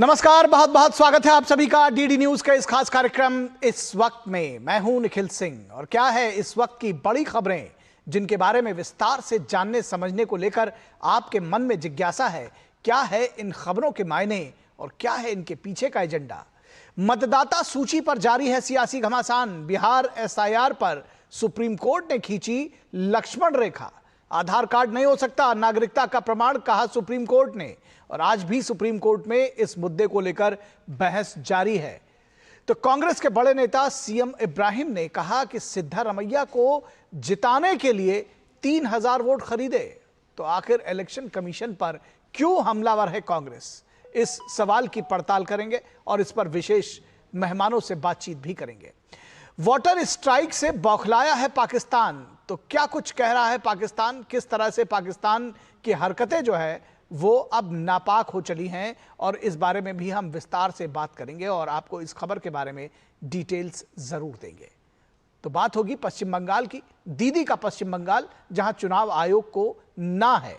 नमस्कार, बहुत बहुत स्वागत है आप सभी का डीडी न्यूज के इस खास कार्यक्रम इस वक्त में। मैं हूं निखिल सिंह और क्या है इस वक्त की बड़ी खबरें जिनके बारे में विस्तार से जानने समझने को लेकर आपके मन में जिज्ञासा है। क्या है इन खबरों के मायने और क्या है इनके पीछे का एजेंडा। मतदाता सूची पर जारी है सियासी घमासान। बिहार एसआईआर पर सुप्रीम कोर्ट ने खींची लक्ष्मण रेखा। आधार कार्ड नहीं हो सकता नागरिकता का प्रमाण, कहा सुप्रीम कोर्ट ने। और आज भी सुप्रीम कोर्ट में इस मुद्दे को लेकर बहस जारी है। तो कांग्रेस के बड़े नेता सीएम इब्राहिम ने कहा कि सिद्धारमैया को जिताने के लिए 3000 वोट खरीदे। तो आखिर इलेक्शन कमीशन पर क्यों हमलावर है कांग्रेस, इस सवाल की पड़ताल करेंगे और इस पर विशेष मेहमानों से बातचीत भी करेंगे। वाटर स्ट्राइक से बौखलाया है पाकिस्तान। तो क्या कुछ कह रहा है पाकिस्तान, किस तरह से पाकिस्तान की हरकतें जो है वो अब नापाक हो चली हैं, और इस बारे में भी हम विस्तार से बात करेंगे और आपको इस खबर के बारे में डिटेल्स जरूर देंगे। तो बात होगी पश्चिम बंगाल की, दीदी का पश्चिम बंगाल, जहां चुनाव आयोग को ना है।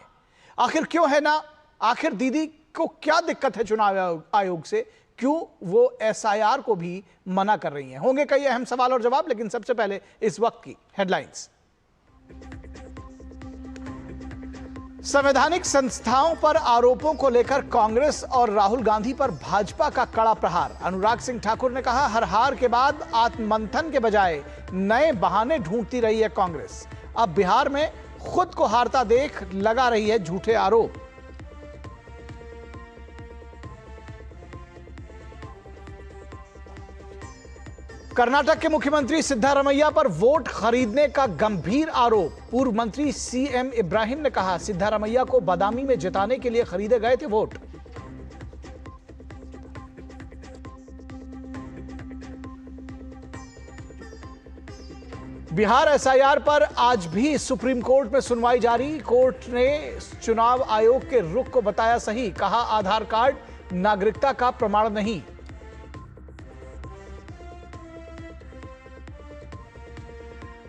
आखिर क्यों है ना, आखिर दीदी को क्या दिक्कत है चुनाव आयोग से, क्यों वो एसआईआर को भी मना कर रही हैं। होंगे कई अहम सवाल और जवाब, लेकिन सबसे पहले इस वक्त की हेडलाइंस। संवैधानिक संस्थाओं पर आरोपों को लेकर कांग्रेस और राहुल गांधी पर भाजपा का कड़ा प्रहार। अनुराग सिंह ठाकुर ने कहा, हर हार के बाद आत्ममंथन के बजाय नए बहाने ढूंढती रही है कांग्रेस। अब बिहार में खुद को हारता देख लगा रही है झूठे आरोप। कर्नाटक के मुख्यमंत्री सिद्धारमैया पर वोट खरीदने का गंभीर आरोप। पूर्व मंत्री सीएम इब्राहिम ने कहा, सिद्धारमैया को बादामी में जिताने के लिए खरीदे गए थे वोट। बिहार एसआईआर पर आज भी सुप्रीम कोर्ट में सुनवाई जारी। कोर्ट ने चुनाव आयोग के रुख को बताया सही, कहा आधार कार्ड नागरिकता का प्रमाण नहीं।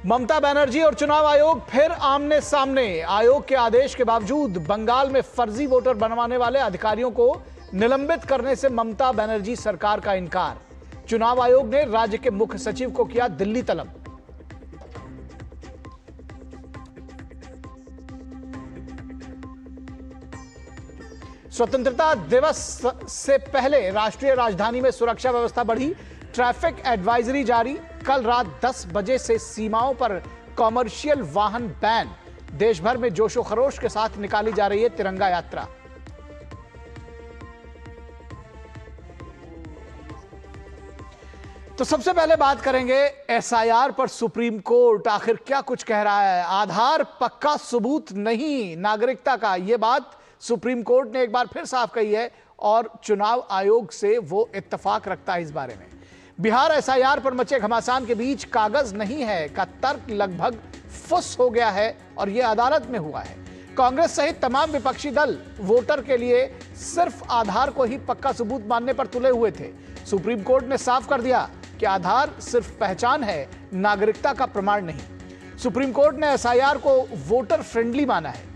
ममता बनर्जी और चुनाव आयोग फिर आमने सामने। आयोग के आदेश के बावजूद बंगाल में फर्जी वोटर बनवाने वाले अधिकारियों को निलंबित करने से ममता बनर्जी सरकार का इनकार। चुनाव आयोग ने राज्य के मुख्य सचिव को किया दिल्ली तलब। स्वतंत्रता दिवस से पहले राष्ट्रीय राजधानी में सुरक्षा व्यवस्था बढ़ी। ट्रैफिक एडवाइजरी जारी। कल रात 10 बजे से सीमाओं पर कॉमर्शियल वाहन बैन। देश भर में जोशो खरोश के साथ निकाली जा रही है तिरंगा यात्रा। तो सबसे पहले बात करेंगे एसआईआर पर सुप्रीम कोर्ट आखिर क्या कुछ कह रहा है। आधार पक्का सबूत नहीं नागरिकता का, यह बात सुप्रीम कोर्ट ने एक बार फिर साफ कही है और चुनाव आयोग से वो इत्तेफाक रखता है इस बारे में। बिहार एसआईआर पर मचे घमासान के बीच कागज नहीं है का तर्क लगभग फुस हो गया है और यह अदालत में हुआ है। कांग्रेस सहित तमाम विपक्षी दल वोटर के लिए सिर्फ आधार को ही पक्का सबूत मानने पर तुले हुए थे। सुप्रीम कोर्ट ने साफ कर दिया कि आधार सिर्फ पहचान है, नागरिकता का प्रमाण नहीं। सुप्रीम कोर्ट ने एसआईआर को वोटर फ्रेंडली माना है।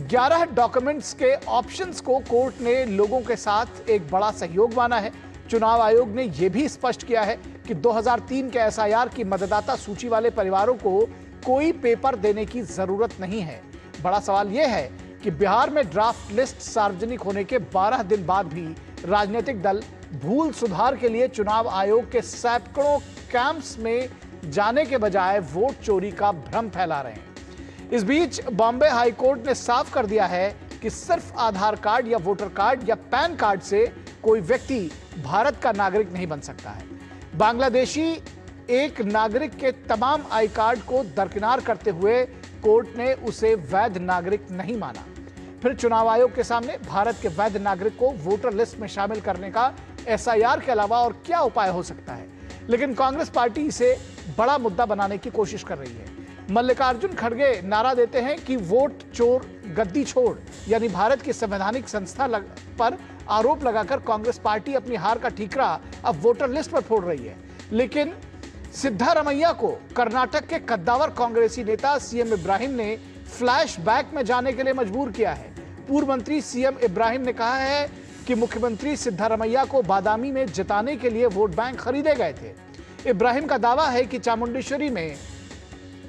11 डॉक्यूमेंट्स के ऑप्शंस को कोर्ट ने लोगों के साथ एक बड़ा सहयोग माना है। चुनाव आयोग ने यह भी स्पष्ट किया है कि 2003 के एसआईआर की मतदाता सूची वाले परिवारों को कोई पेपर देने की जरूरत नहीं है। बड़ा सवाल यह है कि बिहार में ड्राफ्ट लिस्ट सार्वजनिक होने के 12 दिन बाद भी राजनीतिक दल भूल सुधार के लिए चुनाव आयोग के सैकड़ों कैंप्स में जाने के बजाय वोट चोरी का भ्रम फैला रहे हैं। इस बीच बॉम्बे हाईकोर्ट ने साफ कर दिया है कि सिर्फ आधार कार्ड या वोटर कार्ड या पैन कार्ड से कोई व्यक्ति भारत का नागरिक नहीं बन सकता है। बांग्लादेशी एक नागरिक के तमाम आई कार्ड को दरकिनार करते हुए कोर्ट ने उसे वैध नागरिक नहीं माना। फिर चुनाव आयोग के सामने भारत के वैध नागरिक को वोटर लिस्ट में शामिल करने का एसआईआर के अलावा और क्या उपाय हो सकता है, लेकिन कांग्रेस पार्टी इसे बड़ा मुद्दा बनाने की कोशिश कर रही है। मल्लिकार्जुन खड़गे नारा देते हैं कि वोट चोर गद्दी छोड़, यानी भारत की संवैधानिक संस्था पर आरोप लगाकर कांग्रेस पार्टी अपनी हार का ठीकरा अब वोटर लिस्ट पर फोड़ रही है। लेकिन सिद्धारमैया को कर्नाटक के कद्दावर कांग्रेसी नेता सीएम इब्राहिम ने फ्लैशबैक में जाने के लिए मजबूर किया है। पूर्व मंत्री सीएम इब्राहिम ने कहा है कि मुख्यमंत्री सिद्धारमैया को बादामी में जिताने के लिए वोट बैंक खरीदे गए थे। इब्राहिम का दावा है कि चामुंडेश्वरी में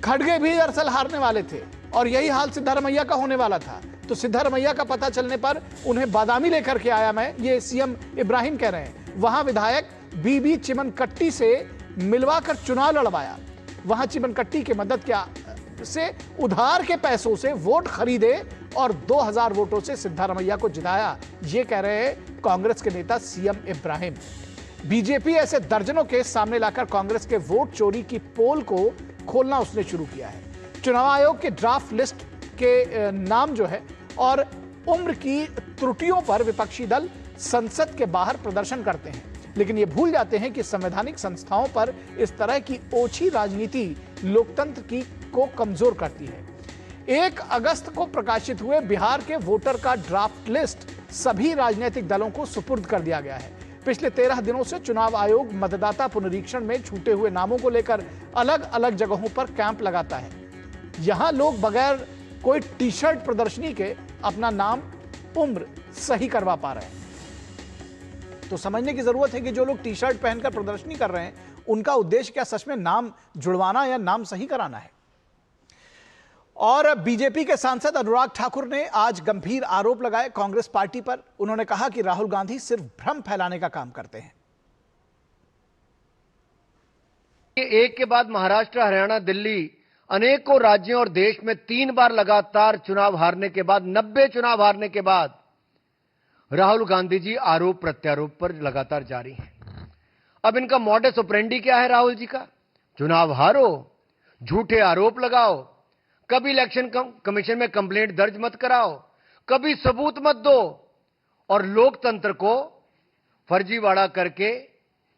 खड़गे भी दरअसल हारने वाले थे और यही हाल सिद्धारमैया का होने वाला था। तो सिद्धारमैया का पता चलने पर उन्हें बादामी लेकर के आया मैं, ये सीएम इब्राहिम कह रहे हैं। वहां विधायक बीबी चिमनकट्टी से मिलवाकर चुनाव लड़वाया, वहां चिमनकट्टी की मदद से उधार के पैसों से वोट खरीदे और 2000 वोटों से सिद्धारमैया को जिताया, ये कह रहे हैं कांग्रेस के नेता सीएम इब्राहिम। बीजेपी ऐसे दर्जनों केस सामने लाकर कांग्रेस के वोट चोरी की पोल को खोलना उसने शुरू किया है। चुनाव आयोग के ड्राफ्ट लिस्ट के नाम जो है और उम्र की त्रुटियों पर विपक्षी दल संसद के बाहर प्रदर्शन करते हैं, लेकिन ये भूल जाते हैं कि संवैधानिक संस्थाओं पर इस तरह की ओछी राजनीति लोकतंत्र को कमजोर करती है। 1 अगस्त को प्रकाशित हुए बिहार के वोटर का ड्राफ्ट लिस्ट सभी राजनीतिक दलों को सुपुर्द कर दिया गया है। पिछले 13 दिनों से चुनाव आयोग मतदाता पुनरीक्षण में छूटे हुए नामों को लेकर अलग अलग जगहों पर कैंप लगाता है। यहां लोग बगैर कोई टी शर्ट प्रदर्शनी के अपना नाम, उम्र सही करवा पा रहे हैं। तो समझने की जरूरत है कि जो लोग टी शर्ट पहनकर प्रदर्शनी कर रहे हैं, उनका उद्देश्य क्या सच में नाम जुड़वाना या नाम सही कराना है? और बीजेपी के सांसद अनुराग ठाकुर ने आज गंभीर आरोप लगाए कांग्रेस पार्टी पर। उन्होंने कहा कि राहुल गांधी सिर्फ भ्रम फैलाने का काम करते हैं। एक के बाद महाराष्ट्र, हरियाणा, दिल्ली, अनेकों राज्यों और देश में 3 बार लगातार चुनाव हारने के बाद, 90 चुनाव हारने के बाद राहुल गांधी जी आरोप प्रत्यारोप पर लगातार जारी हैं। अब इनका मॉडस ऑपरेंडी क्या है राहुल जी का? चुनाव हारो, झूठे आरोप लगाओ, कभी इलेक्शन कमीशन में कंप्लेंट दर्ज मत कराओ, कभी सबूत मत दो और लोकतंत्र को फर्जीवाड़ा करके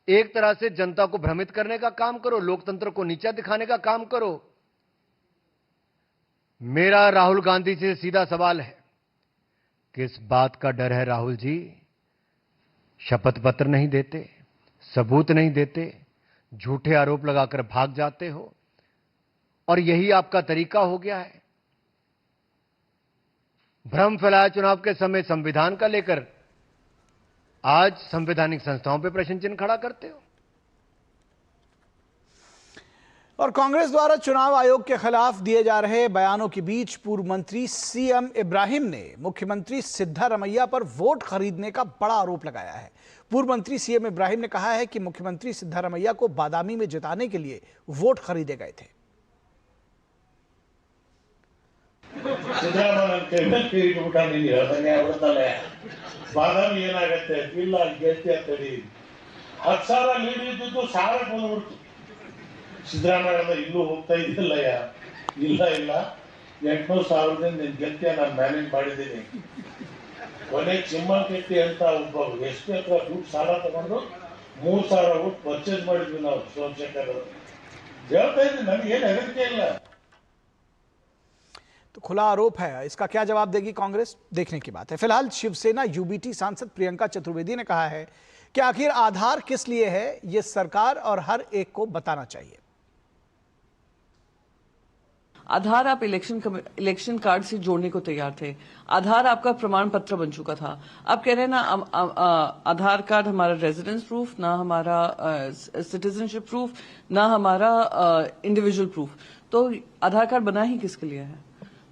एक तरह से जनता को भ्रमित करने का काम करो, लोकतंत्र को नीचा दिखाने का काम करो। मेरा राहुल गांधी से सीधा सवाल है, किस बात का डर है राहुल जी? शपथ पत्र नहीं देते, सबूत नहीं देते, झूठे आरोप लगाकर भाग जाते हो और यही आपका तरीका हो गया है। भ्रम फैलाया चुनाव के समय संविधान का लेकर, आज संवैधानिक संस्थाओं पर प्रश्न चिन्ह खड़ा करते हो। और कांग्रेस द्वारा चुनाव आयोग के खिलाफ दिए जा रहे बयानों के बीच पूर्व मंत्री सीएम इब्राहिम ने मुख्यमंत्री सिद्धारमैया पर वोट खरीदने का बड़ा आरोप लगाया है। पूर्व मंत्री सीएम इब्राहिम ने कहा है कि मुख्यमंत्री सिद्धारमैया को बादामी में जिताने के लिए वोट खरीदे गए थे। ಬಾದಾಮಿ ಏನಾಗುತ್ತೆ, ಇಲ್ಲ ಗೆಲ್ತಿ ಅಂತೇಳಿ 10,000 ಲೀಡ್ ಇದ್ದು ಸಾಲ ಬಂದ್ಬಿಡ್ತು. ಸಿದ್ದರಾಮಯ್ಯ ಇಲ್ಲೂ ಹೋಗ್ತಾ ಇದ್ದಿಲ್ಲಯ್ಯ, ಇಲ್ಲ 800,000 ನೀನು ಗೆಲ್ತಿಯ, ನಾನು ಮ್ಯಾನೇಜ್ ಮಾಡಿದ್ದೀನಿ. ಕೊನೆ ಚಿಮ್ಮನಕಟ್ಟಿ ಅಂತ ಒಬ್ಬ ಎಸ್ಪಿ ಹತ್ರ ದುಡ್ಡು ಸಾಲ ತಗೊಂಡು 3,000 ವೋಟ್ ಪರ್ಚೇಸ್ ಮಾಡಿದ್ವಿ ನಾವು, ಸೋಮಶೇಖರ್ ಅವರು ಹೇಳ್ತಾ ಇದ್ದೀನಿ. ನನಗೇನು ಹೆದರಿಕೆ ಇಲ್ಲ। तो खुला आरोप है, इसका क्या जवाब देगी कांग्रेस, देखने की बात है। फिलहाल शिवसेना यूबीटी सांसद प्रियंका चतुर्वेदी ने कहा है कि आखिर आधार किस लिए है, यह सरकार और हर एक को बताना चाहिए। आधार आप इलेक्शन कार्ड से जोड़ने को तैयार थे, आधार आपका प्रमाण पत्र बन चुका था। आप कह रहे हैं ना आधार कार्ड हमारा रेजिडेंस प्रूफ, ना हमारा सिटीजनशिप प्रूफ, ना हमारा इंडिविजुअल प्रूफ, तो आधार कार्ड बना ही किसके लिए है?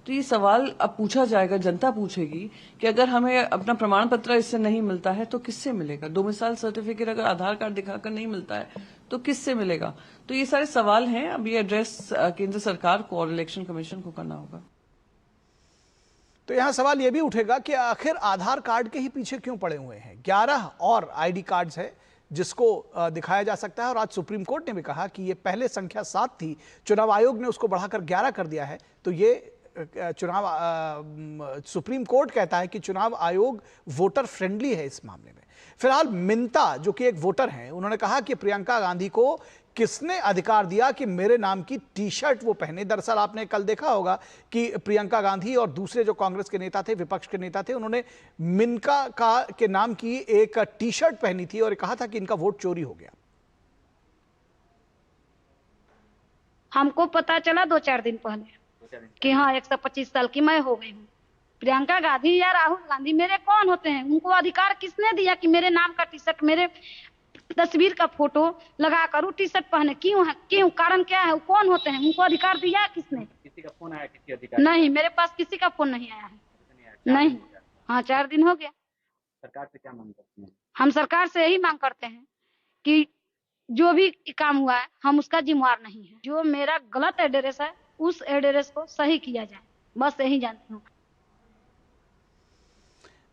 तो ये सवाल अब पूछा जाएगा, जनता पूछेगी कि अगर हमें अपना प्रमाण पत्र इससे नहीं मिलता है तो किससे मिलेगा? डोमिसाइल सर्टिफिकेट अगर आधार कार्ड दिखाकर नहीं मिलता है तो किससे मिलेगा? तो ये सारे सवाल हैं, अब ये एड्रेस केंद्र सरकार को और इलेक्शन कमीशन को करना होगा। तो यहां सवाल यह भी उठेगा कि आखिर आधार कार्ड के ही पीछे क्यों पड़े हुए हैं? 11 और आईडी कार्ड्स है जिसको दिखाया जा सकता है और आज सुप्रीम कोर्ट ने भी कहा कि ये पहले संख्या 7 थी, चुनाव आयोग ने उसको बढ़ाकर 11 कर दिया है। तो ये सुप्रीम कोर्ट कहता है कि चुनाव आयोग वोटर फ्रेंडली है इस मामले में। फिलहाल मिंता जो कि एक वोटर हैं, उन्होंने कहा कि प्रियंका गांधी को किसने अधिकार दिया कि मेरे नाम की टी शर्ट वो पहने। दरअसल आपने कल देखा होगा कि प्रियंका गांधी और दूसरे जो कांग्रेस के नेता थे, विपक्ष के नेता थे, उन्होंने मिनका के नाम की एक टी शर्ट पहनी थी और कहा था कि इनका वोट चोरी हो गया। हमको पता चला 2-4 दिन पहले कि हाँ 125 साल की मैं हो गई हूँ। प्रियंका गांधी या राहुल गांधी मेरे कौन होते हैं? उनको अधिकार किसने दिया कि मेरे नाम का टी शर्ट, मेरे तस्वीर का फोटो लगा कर टी शर्ट पहने? क्यों है? क्यों? कारण क्या है? वो कौन होते हैं? उनको अधिकार दिया किसने? किसी का फोन आया किसी अधिकारी? नहीं, मेरे पास किसी का फोन नहीं आया है। नहीं। हाँ, 4 दिन हो गया। सरकार से क्या मांग करते हैं? हम सरकार से यही मांग करते हैं कि जो भी काम हुआ है हम उसका जिम्मेवार नहीं है। जो मेरा गलत एड्रेस है उस एड्रेस को सही किया जाए, बस यही जानती हूँ।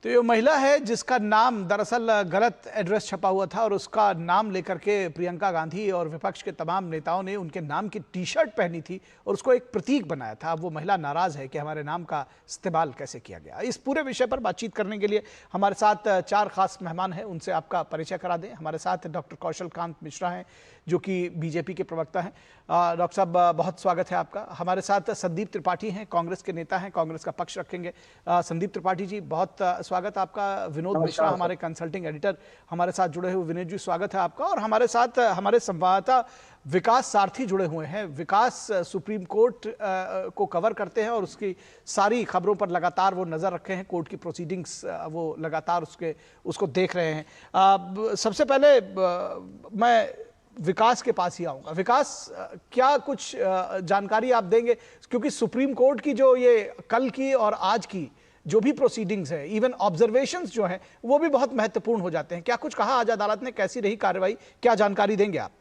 तो ये महिला है जिसका नाम दरअसल गलत एड्रेस छपा हुआ था और उसका नाम लेकर के प्रियंका गांधी और विपक्ष के तमाम नेताओं ने उनके नाम की टी शर्ट पहनी थी और उसको एक प्रतीक बनाया था। अब वो महिला नाराज है कि हमारे नाम का इस्तेमाल कैसे किया गया। इस पूरे विषय पर बातचीत करने के लिए हमारे साथ 4 खास मेहमान हैं, उनसे आपका परिचय करा दें। हमारे साथ डॉक्टर कौशल कांत मिश्रा हैं जो कि बीजेपी के प्रवक्ता हैं। डॉक्टर साहब बहुत स्वागत है आपका। हमारे साथ संदीप त्रिपाठी हैं, कांग्रेस के नेता हैं, कांग्रेस का पक्ष रखेंगे। संदीप त्रिपाठी जी बहुत स्वागत आपका। विनोद मिश्रा हमारे कंसल्टिंग एडिटर हमारे साथ जुड़े हुए। विनोद जी स्वागत है आपका। और हमारे साथ हमारे संवाददाता विकास सारथी जुड़े हुए हैं। विकास सुप्रीम कोर्ट को कवर करते हैं और उसकी सारी खबरों पर लगातार वो नज़र रखे हैं। कोर्ट की प्रोसीडिंग्स वो लगातार उसको देख रहे हैं। सबसे पहले मैं विकास के पास ही आऊंगा। विकास, क्या कुछ जानकारी आप देंगे, क्योंकि सुप्रीम कोर्ट की जो ये कल की और आज की जो भी प्रोसीडिंग्स है, इवन ऑब्जर्वेशंस जो हैं वो भी बहुत महत्वपूर्ण हो जाते हैं। क्या कुछ कहा आज अदालत ने, कैसी रही कार्रवाई, क्या जानकारी देंगे आप?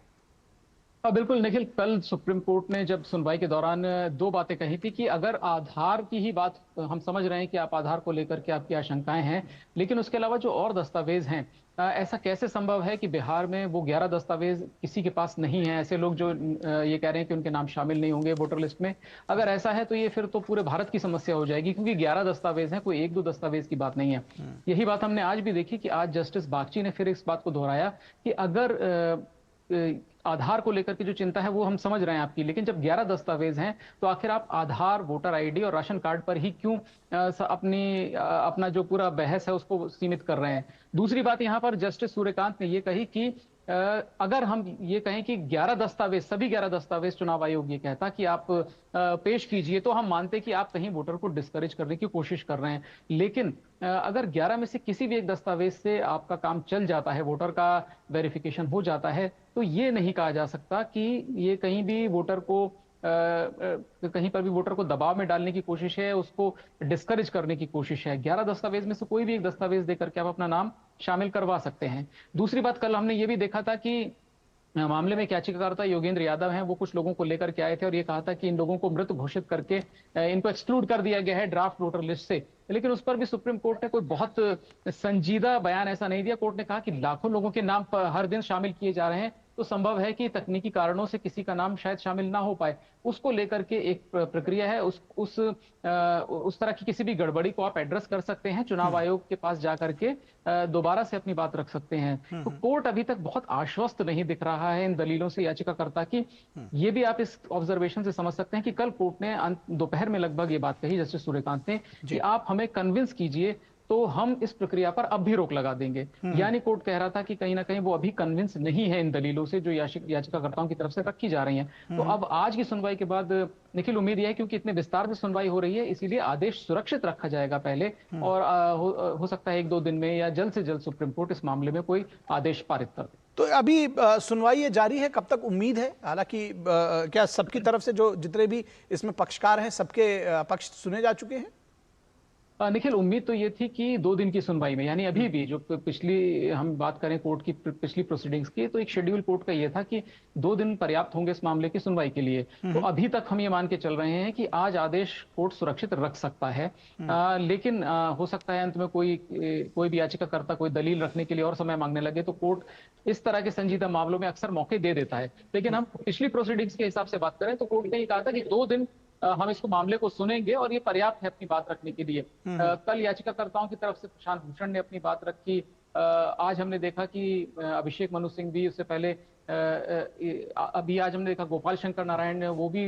बिल्कुल निखिल, कल सुप्रीम कोर्ट ने जब सुनवाई के दौरान 2 बातें कही थी कि अगर आधार की ही बात, हम समझ रहे हैं कि आप आधार को लेकर के आपकी आशंकाएं हैं, लेकिन उसके अलावा जो और दस्तावेज हैं, ऐसा कैसे संभव है कि बिहार में वो 11 दस्तावेज किसी के पास नहीं है? ऐसे लोग जो ये कह रहे हैं कि उनके नाम शामिल नहीं होंगे वोटर लिस्ट में, अगर ऐसा है तो ये फिर तो पूरे भारत की समस्या हो जाएगी, क्योंकि 11 दस्तावेज हैं, कोई 1-2 दस्तावेज की बात नहीं है। यही बात हमने आज भी देखी कि आज जस्टिस बागची ने फिर इस बात को दोहराया कि अगर आधार को लेकर की जो चिंता है वो हम समझ रहे हैं आपकी, लेकिन जब 11 दस्तावेज हैं तो आखिर आप आधार, वोटर आईडी और राशन कार्ड पर ही क्यों अपना जो पूरा बहस है उसको सीमित कर रहे हैं? दूसरी बात यहाँ पर जस्टिस सूर्यकांत ने ये कही कि अगर हम ये कहें कि 11 दस्तावेज, सभी 11 दस्तावेज चुनाव आयोग ये कहता कि आप पेश कीजिए, तो हम मानते कि आप कहीं वोटर को डिस्करेज करने की कोशिश कर रहे हैं। लेकिन अगर 11 में से किसी भी एक दस्तावेज से आपका काम चल जाता है, वोटर का वेरिफिकेशन हो जाता है, तो ये नहीं कहा जा सकता कि ये कहीं भी वोटर को कहीं पर भी वोटर को दबाव में डालने की कोशिश है, उसको डिस्करेज करने की कोशिश है। 11 दस्तावेज में से कोई भी एक दस्तावेज देकर के आप अपना नाम शामिल करवा सकते हैं। दूसरी बात, कल हमने ये भी देखा था कि मामले में एक याचिकाकर्ता योगेंद्र यादव हैं, वो कुछ लोगों को लेकर के आए थे और ये कहा था कि इन लोगों को मृत घोषित करके इनको एक्सक्लूड कर दिया गया है ड्राफ्ट वोटर लिस्ट से। लेकिन उस पर भी सुप्रीम कोर्ट ने कोई बहुत संजीदा बयान ऐसा नहीं दिया। कोर्ट ने कहा कि लाखों लोगों के नाम हर दिन शामिल किए जा रहे हैं, तो संभव है कि तकनीकी कारणों से किसी का नाम शायद शामिल ना हो पाए। उसको लेकर के एक प्रक्रिया है, उस तरह की किसी भी गड़बड़ी को आप एड्रेस कर सकते हैं, चुनाव आयोग के पास जाकर के दोबारा से अपनी बात रख सकते हैं। तो कोर्ट अभी तक बहुत आश्वस्त नहीं दिख रहा है इन दलीलों से याचिकाकर्ता की। ये भी आप इस ऑब्जर्वेशन से समझ सकते हैं कि कल कोर्ट ने दोपहर में लगभग ये बात कही जस्टिस सूर्यकांत ने कि आप हमें कन्विंस कीजिए तो हम इस प्रक्रिया पर अब भी रोक लगा देंगे। यानी कोर्ट कह रहा था कि कहीं ना कहीं वो अभी कन्विंस नहीं है इन दलीलों से जो याचिकाकर्ताओं की तरफ से रखी जा रही हैं। तो अब आज की सुनवाई के बाद निखिल उम्मीद है, क्योंकि इतने विस्तार से सुनवाई हो रही है, इसीलिए आदेश सुरक्षित रखा जाएगा पहले, और हो सकता है 1-2 दिन में या जल्द से जल्द सुप्रीम कोर्ट इस मामले में कोई आदेश पारित कर दे। तो अभी सुनवाई ये जारी है, कब तक उम्मीद है? हालांकि क्या सबकी तरफ से जो जितने भी इसमें पक्षकार हैं सबके पक्ष सुने जा चुके हैं? निखिल, उम्मीद तो ये थी कि 2 दिन की सुनवाई में, यानी अभी भी जो पिछली हम बात करें कोर्ट की पिछली प्रोसीडिंग्स की, तो एक शेड्यूल कोर्ट का ये था कि 2 दिन पर्याप्त होंगे इस मामले की सुनवाई के लिए। तो अभी तक हम ये मान के चल रहे हैं कि आज आदेश कोर्ट सुरक्षित रख सकता है। लेकिन हो सकता है अंत में कोई भी याचिकाकर्ता कोई दलील रखने के लिए और समय मांगने लगे, तो कोर्ट इस तरह के संजीदा मामलों में अक्सर मौके दे देता है। लेकिन हम पिछली प्रोसीडिंग्स के हिसाब से बात करें तो कोर्ट ने ये कहा था कि 2 दिन हम इसको मामले को सुनेंगे और ये पर्याप्त है अपनी बात रखने के लिए। कल याचिकाकर्ताओं की तरफ से प्रशांत भूषण ने अपनी बात रखी। आज हमने देखा कि अभिषेक मनु सिंह भी, उससे पहले अभी आज हमने देखा गोपाल शंकर नारायण ने, वो भी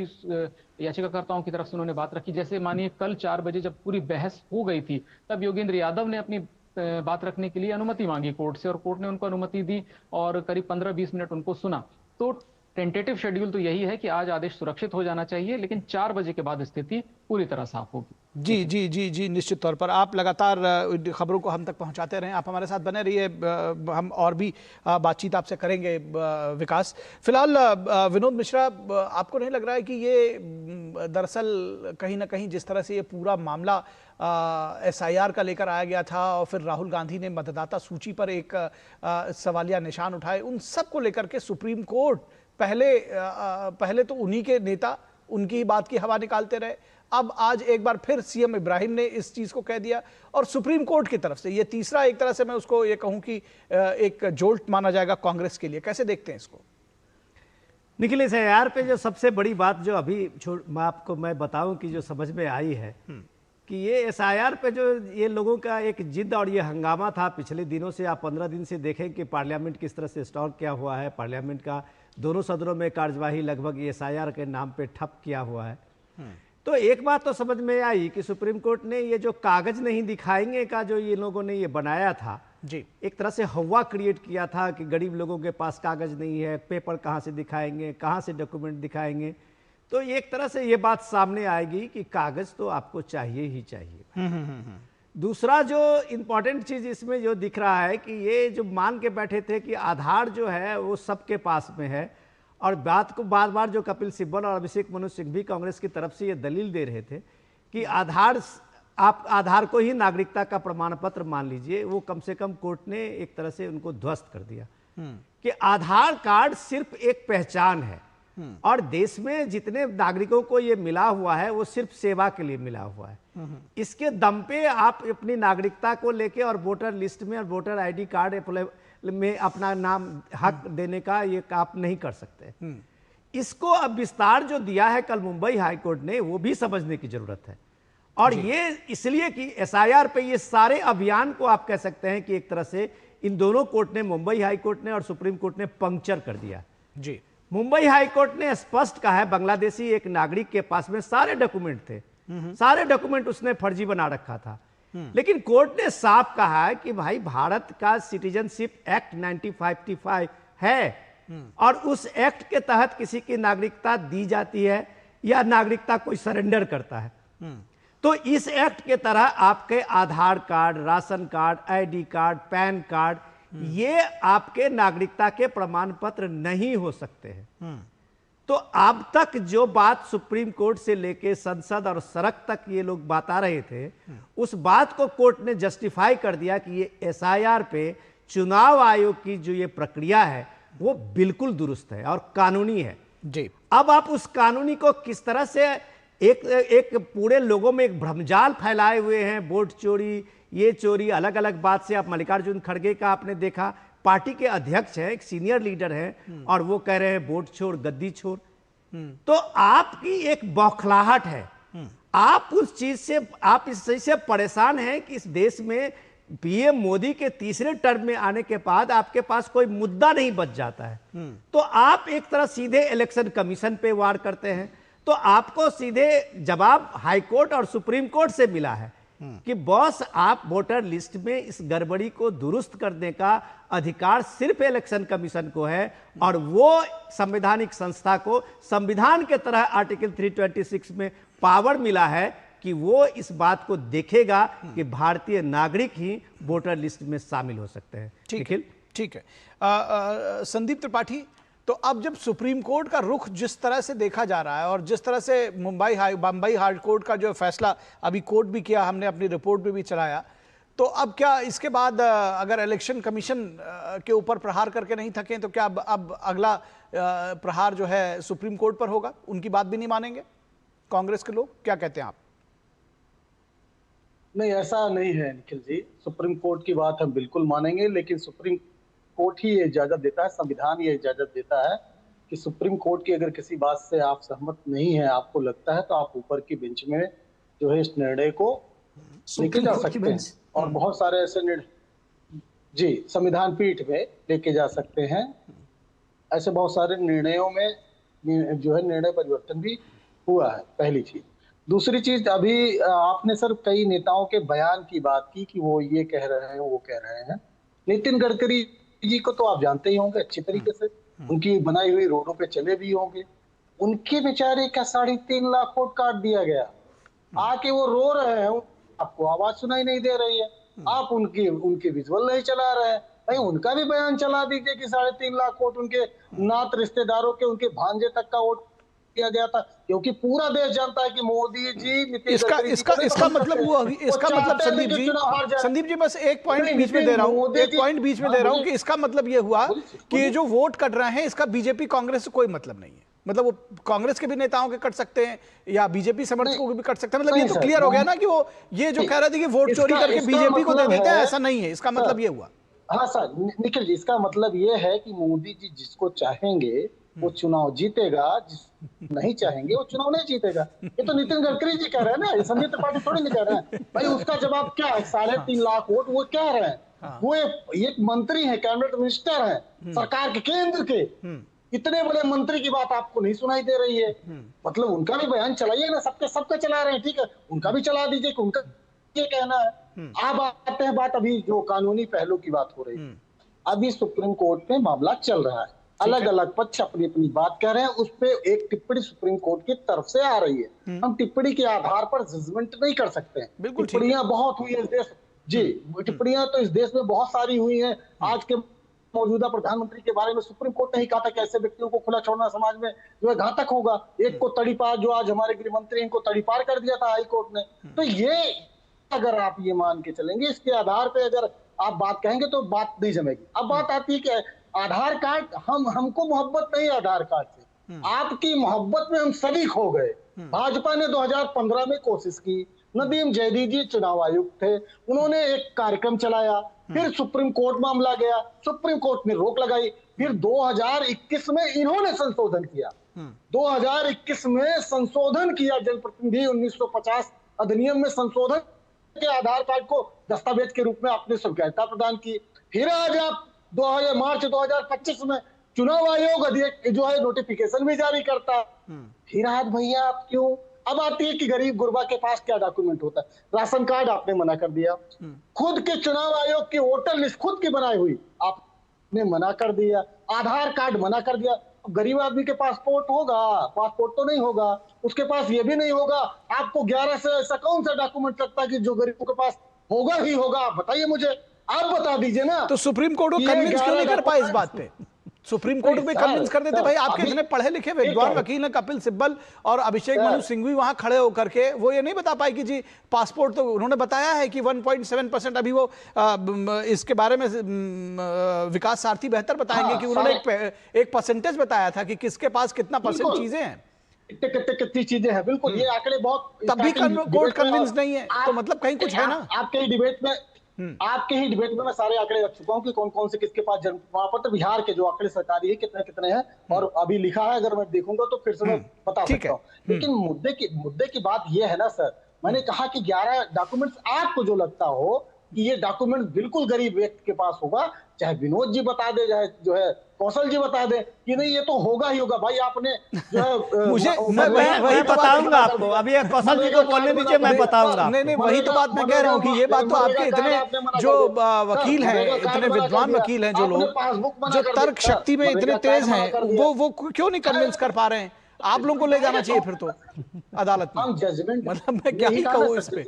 याचिकाकर्ताओं की तरफ से उन्होंने बात रखी। जैसे मानिए कल 4 बजे जब पूरी बहस हो गई थी, तब योगेंद्र यादव ने अपनी बात रखने के लिए अनुमति मांगी कोर्ट से, और कोर्ट ने उनको अनुमति दी और करीब 15-20 मिनट उनको सुना। तो टेंटेटिव शेड्यूल तो यही है कि आज आदेश सुरक्षित हो जाना चाहिए, लेकिन 4 बजे के बाद स्थिति पूरी तरह साफ होगी। जी जी जी जी, निश्चित तौर पर आप लगातार खबरों को हम तक पहुंचाते रहें, आप हमारे साथ बने रहिए, हम और भी बातचीत आपसे करेंगे विकास। फिलहाल विनोद मिश्रा, आपको नहीं लग रहा है कि ये दरअसल कहीं ना कहीं जिस तरह से ये पूरा मामला SIR का लेकर आया गया था और फिर राहुल गांधी ने मतदाता सूची पर एक सवालिया निशान उठाए, उन सब को लेकर के सुप्रीम कोर्ट पहले तो उन्हीं के नेता उनकी ही बात की हवा निकालते रहे, अब आज एक बार फिर CM इब्राहिम ने इस चीज को कह दिया और सुप्रीम कोर्ट की तरफ से ये तीसरा, एक तरह से मैं उसको ये कहूं कि एक जोल्ट माना जाएगा कांग्रेस के लिए। कैसे देखते हैं इसको? निखिल, इस SIR पे जो सबसे बड़ी बात जो अभी मैं बताऊं कि जो समझ में आई है कि ये SIR पे जो ये लोगों का एक जिद और ये हंगामा था पिछले दिनों से, आप 15 दिन से देखें कि पार्लियामेंट किस तरह से स्टॉल किया हुआ है, पार्लियामेंट का दोनों सदनों में कार्यवाही लगभग ये SIR के नाम पे ठप किया हुआ है। तो एक बात तो समझ में आई कि सुप्रीम कोर्ट ने ये जो कागज नहीं दिखाएंगे का जो ये लोगों ने ये बनाया था जी, एक तरह से हवा क्रिएट किया था कि गरीब लोगों के पास कागज नहीं है, पेपर कहाँ से दिखाएंगे, कहाँ से डॉक्यूमेंट दिखाएंगे। तो एक तरह से ये बात सामने आएगी कि कागज तो आपको चाहिए ही चाहिए। दूसरा जो इंपॉर्टेंट चीज इसमें जो दिख रहा है कि ये जो मान के बैठे थे कि आधार जो है वो सबके पास में है, और बात को बार बार जो कपिल सिब्बल और अभिषेक मनु सिंह भी कांग्रेस की तरफ से ये दलील दे रहे थे कि आप आधार को ही नागरिकता का प्रमाण पत्र मान लीजिए, वो कम से कम कोर्ट ने एक तरह से उनको ध्वस्त कर दिया कि आधार कार्ड सिर्फ एक पहचान है और देश में जितने नागरिकों को ये मिला हुआ है वो सिर्फ सेवा के लिए मिला हुआ है। इसके दम पे आप अपनी नागरिकता को लेके और वोटर लिस्ट में और वोटर ID कार्ड में अपना नाम हक देने का ये आप नहीं कर सकते। इसको अब विस्तार जो दिया है कल मुंबई हाईकोर्ट ने, वो भी समझने की जरूरत है। और ये इसलिए कि SIR पे ये सारे अभियान को आप कह सकते हैं कि एक तरह से इन दोनों कोर्ट ने, मुंबई हाईकोर्ट ने और सुप्रीम कोर्ट ने पंक्चर कर दिया जी। मुंबई हाईकोर्ट ने स्पष्ट कहा है, बांग्लादेशी एक नागरिक के पास में सारे डॉक्यूमेंट थे, सारे डॉक्यूमेंट उसने फर्जी बना रखा था, लेकिन कोर्ट ने साफ कहा है कि भाई भारत का सिटीजनशिप एक्ट 1955 है और उस एक्ट के तहत किसी की नागरिकता दी जाती है या नागरिकता कोई सरेंडर करता है, तो इस एक्ट के तरह आपके Aadhaar card, ration card, ID card, PAN card, ये आपके नागरिकता के प्रमाण पत्र नहीं हो सकते हैं। तो अब तक जो बात सुप्रीम कोर्ट से लेके संसद और सड़क तक ये लोग बता रहे थे, उस बात को कोर्ट ने जस्टिफाई कर दिया कि ये SIR पे चुनाव आयोग की जो ये प्रक्रिया है वो बिल्कुल दुरुस्त है और कानूनी है जी। अब आप उस कानूनी को किस तरह से एक पूरे लोगों में एक भ्रमजाल फैलाए हुए हैं, वोट चोरी, ये चोरी, अलग अलग बात से। आप मल्लिकार्जुन खड़गे का आपने देखा, पार्टी के अध्यक्ष हैं, एक सीनियर लीडर हैं, और वो कह रहे हैं वोट छोड़, गद्दी छोड़। तो आपकी एक बौखलाहट है, आप उस चीज से, आप इस चीज से परेशान हैं कि इस देश में PM मोदी के तीसरे टर्म में आने के बाद आपके पास कोई मुद्दा नहीं बच जाता है, तो आप एक तरह सीधे इलेक्शन कमीशन पे वार करते हैं। तो आपको सीधे जवाब हाईकोर्ट और सुप्रीम कोर्ट से मिला है कि बॉस, आप वोटर लिस्ट में इस गड़बड़ी को दुरुस्त करने का अधिकार सिर्फ इलेक्शन कमीशन को है, और वो संवैधानिक संस्था को संविधान के तरह आर्टिकल 326 में पावर मिला है कि वो इस बात को देखेगा कि भारतीय नागरिक ही वोटर लिस्ट में शामिल हो सकते हैं। ठीक है। संदीप त्रिपाठी, तो अब जब सुप्रीम कोर्ट का रुख जिस तरह से देखा जा रहा है और जिस तरह से बम्बई हाई कोर्ट का जो फैसला अभी कोर्ट भी किया, हमने अपनी रिपोर्ट में भी चलाया, तो अब क्या इसके बाद अगर इलेक्शन कमीशन के ऊपर प्रहार करके नहीं थके तो क्या अब अगला प्रहार जो है सुप्रीम कोर्ट पर होगा? उनकी बात भी नहीं मानेंगे कांग्रेस के लोग? क्या कहते हैं आप? नहीं, ऐसा नहीं है निखिल जी। सुप्रीम कोर्ट की बात हम बिल्कुल मानेंगे, लेकिन सुप्रीम कोर्ट ही ये इजाजत देता है, संविधान ये इजाजत देता है कि सुप्रीम कोर्ट की अगर किसी बात से आप सहमत नहीं है, आपको लगता है, तो आप ऊपर की बेंच में जो है इस निर्णय को लेके जा सकते हैं। और बहुत सारे ऐसे जी संविधान पीठ में लेके जा सकते हैं। ऐसे बहुत सारे निर्णयों में जो है निर्णय परिवर्तन भी हुआ है, पहली चीज। दूसरी चीज, अभी आपने सर कई नेताओं के बयान की बात की कि वो ये कह रहे हैं, वो कह रहे हैं। नितिन गडकरी जी को तो आप जानते ही होंगे अच्छी तरीके से, उनकी बनाई हुई रोडों पे चले भी होंगे। उनके बेचारे का 3.5 लाख वोट काट दिया गया। आके वो रो रहे हैं, आपको आवाज सुनाई नहीं दे रही है। आप उनके विजुअल नहीं चला रहे हैं। भाई उनका भी बयान चला दीजिए कि 3.5 लाख वोट उनके नात रिश्तेदारों के, उनके भांजे तक का वोट किया गया था। क्योंकि पूरा देश जानता है कि मोदी जी, इसका मतलब वो, इसका मतलब संदीप जी बस एक पॉइंट बीच में दे रहा हूं, कि इसका मतलब ये हुआ कि जो वोट कट रहे हैं इसका बीजेपी कांग्रेस से कोई मतलब नहीं है। मतलब वो कांग्रेस के भी नेताओं के कट सकते हैं या बीजेपी समर्थकों के भी कट सकते हैं। मतलब ये तो क्लियर हो गया ना कि वो ये जो कह रहे थे कि वोट चोरी करके बीजेपी को दे देते हैं, ऐसा नहीं है। इसका मतलब ये हुआ। हाँ सर, निखिल जी, इसका मतलब ये है कि मोदी जी जिसको चाहेंगे वो चुनाव जीतेगा, जिस नहीं चाहेंगे वो चुनाव नहीं जीतेगा। ये तो नितिन गडकरी जी कह रहे हैं ना, ये संजय त्रिपाठी थोड़ी नहीं कह रहे हैं। भाई उसका जवाब क्या है? 3.5 लाख वोट वो कह रहे हैं। वो एक मंत्री है, कैबिनेट मिनिस्टर है सरकार के, केंद्र के। इतने बड़े मंत्री की बात आपको नहीं सुनाई दे रही है? मतलब उनका भी बयान चलाइए ना, सबके चला रहे हैं, ठीक है, उनका भी चला दीजिए कि उनका ये कहना है। अब आते हैं बात, अभी जो कानूनी पहलू की बात हो रही है, अभी सुप्रीम कोर्ट में मामला चल रहा है। अलग अलग पक्ष अपनी अपनी बात कह रहे हैं। उस पे एक टिप्पणी सुप्रीम कोर्ट की तरफ से आ रही है। हम टिप्पणी के आधार पर जजमेंट नहीं कर सकते हैं। टिप्पणियां बहुत हुई है इस देश जी, टिप्पणियां तो इस देश में बहुत सारी हुई हैं। आज के मौजूदा प्रधानमंत्री के बारे में सुप्रीम कोर्ट ने ही कहा था कि ऐसे व्यक्तियों को खुला छोड़ना समाज में जो है घातक होगा। एक को तड़ीपार, जो आज हमारे गृह मंत्री, इनको तड़ीपार कर दिया था हाई कोर्ट ने। तो ये अगर आप ये मान के चलेंगे, इसके आधार पे अगर आप बात कहेंगे तो बात नहीं जमेगी। अब बात आती है कि आधार कार्ड, हमको मोहब्बत नहीं आधार कार्ड से, आपकी मोहब्बत में हम सभी खो गए। भाजपा ने 2015 में कोशिश की, नदीम जैदी जी चुनाव आयुक्त थे, उन्होंने एक कार्यक्रम चलाया, फिर सुप्रीम कोर्ट मामला गया, सुप्रीम कोर्ट ने रोक लगाई, फिर 2021 में इन्होंने संशोधन किया। 2021 में संशोधन किया, जनप्रतिनिधि 1950 अधिनियम में संशोधन के आधार कार्ड को दस्तावेज के रूप में आपने स्वीकार्यता प्रदान की। फिर आज आप मार्च 2025 में चुनाव आयोग जो है नोटिफिकेशन भी जारी करता है। फिर आज भैया आप क्यों? अब आती है कि गरीब गुरबा के पास क्या डॉक्यूमेंट होता है। राशन कार्ड आपने मना कर दिया, खुद के चुनाव आयोग की वोटर लिस्ट खुद की बनाई हुई आपने मना कर दिया, आधार कार्ड मना कर दिया। गरीब आदमी के पासपोर्ट होगा? पासपोर्ट तो नहीं होगा, उसके पास ये भी नहीं होगा। आपको 11 से ऐसा कौन सा डॉक्यूमेंट लगता है कि जो गरीबों के पास होगा ही होगा? आप बताइए मुझे, आप बता दीजिए ना। तो सुप्रीम कोर्ट को कन्विंस क्यों नहीं कर पाए इस बात पे? सुप्रीम कोर्ट में कन्विंस कर देते। भाई आपके इतने पढ़े लिखे विद्वान वकील हैं, कपिल सिब्बल और अभिषेक मनु सिंघवी वहां खड़े होकर के वो ये नहीं बता पाए कि जी पासपोर्ट तो उन्होंने बताया है कि 1.7% अभी वो इसके बारे में विकास सारथी बेहतर बताएंगे कि उन्होंने एक परसेंटेज बताया था कि किसके पास कितना परसेंट चीजें हैं, कितनी चीजें हैं। बिल्कुल, ये आंकड़े बहुत, तब भी कोर्ट कन्विंस नहीं है, तो मतलब कहीं कुछ है ना। आपके ही डिबेट में मैं सारे आंकड़े रख चुका हूं कि कौन कौन से किसके पास जन्म प्रमाण पत्र, बिहार के जो आंकड़े सरकारी है कितने कितने हैं, और अभी लिखा है, अगर मैं देखूंगा तो फिर से मैं बता सकता हूँ। लेकिन मुद्दे की बात ये है ना सर, मैंने कहा कि 11 डॉक्यूमेंट्स, आपको जो लगता हो कि ये डॉक्यूमेंट बिल्कुल गरीब व्यक्ति के पास होगा, चाहे विनोद जी बता दे, चाहे जो है कौशल जी बता दे कि नहीं ये तो होगा ही होगा। भाई आपने जो है मुझे वही बताऊंगा आपको, अभी कौशल जी को बोलने दीजिए, मैं बताऊंगा। नहीं वही तो बात मैं कह रहा हूँ कि ये बात तो आपके इतने जो वकील हैं, इतने विद्वान वकील हैं, जो लोग जो तर्क शक्ति में इतने तेज हैं, वो क्यों नहीं कन्विंस कर पा रहे हैं? आप लोगों को ले जाना चाहिए फिर तो अदालत में। मतलब मैं क्या ही कहूँ इस पे।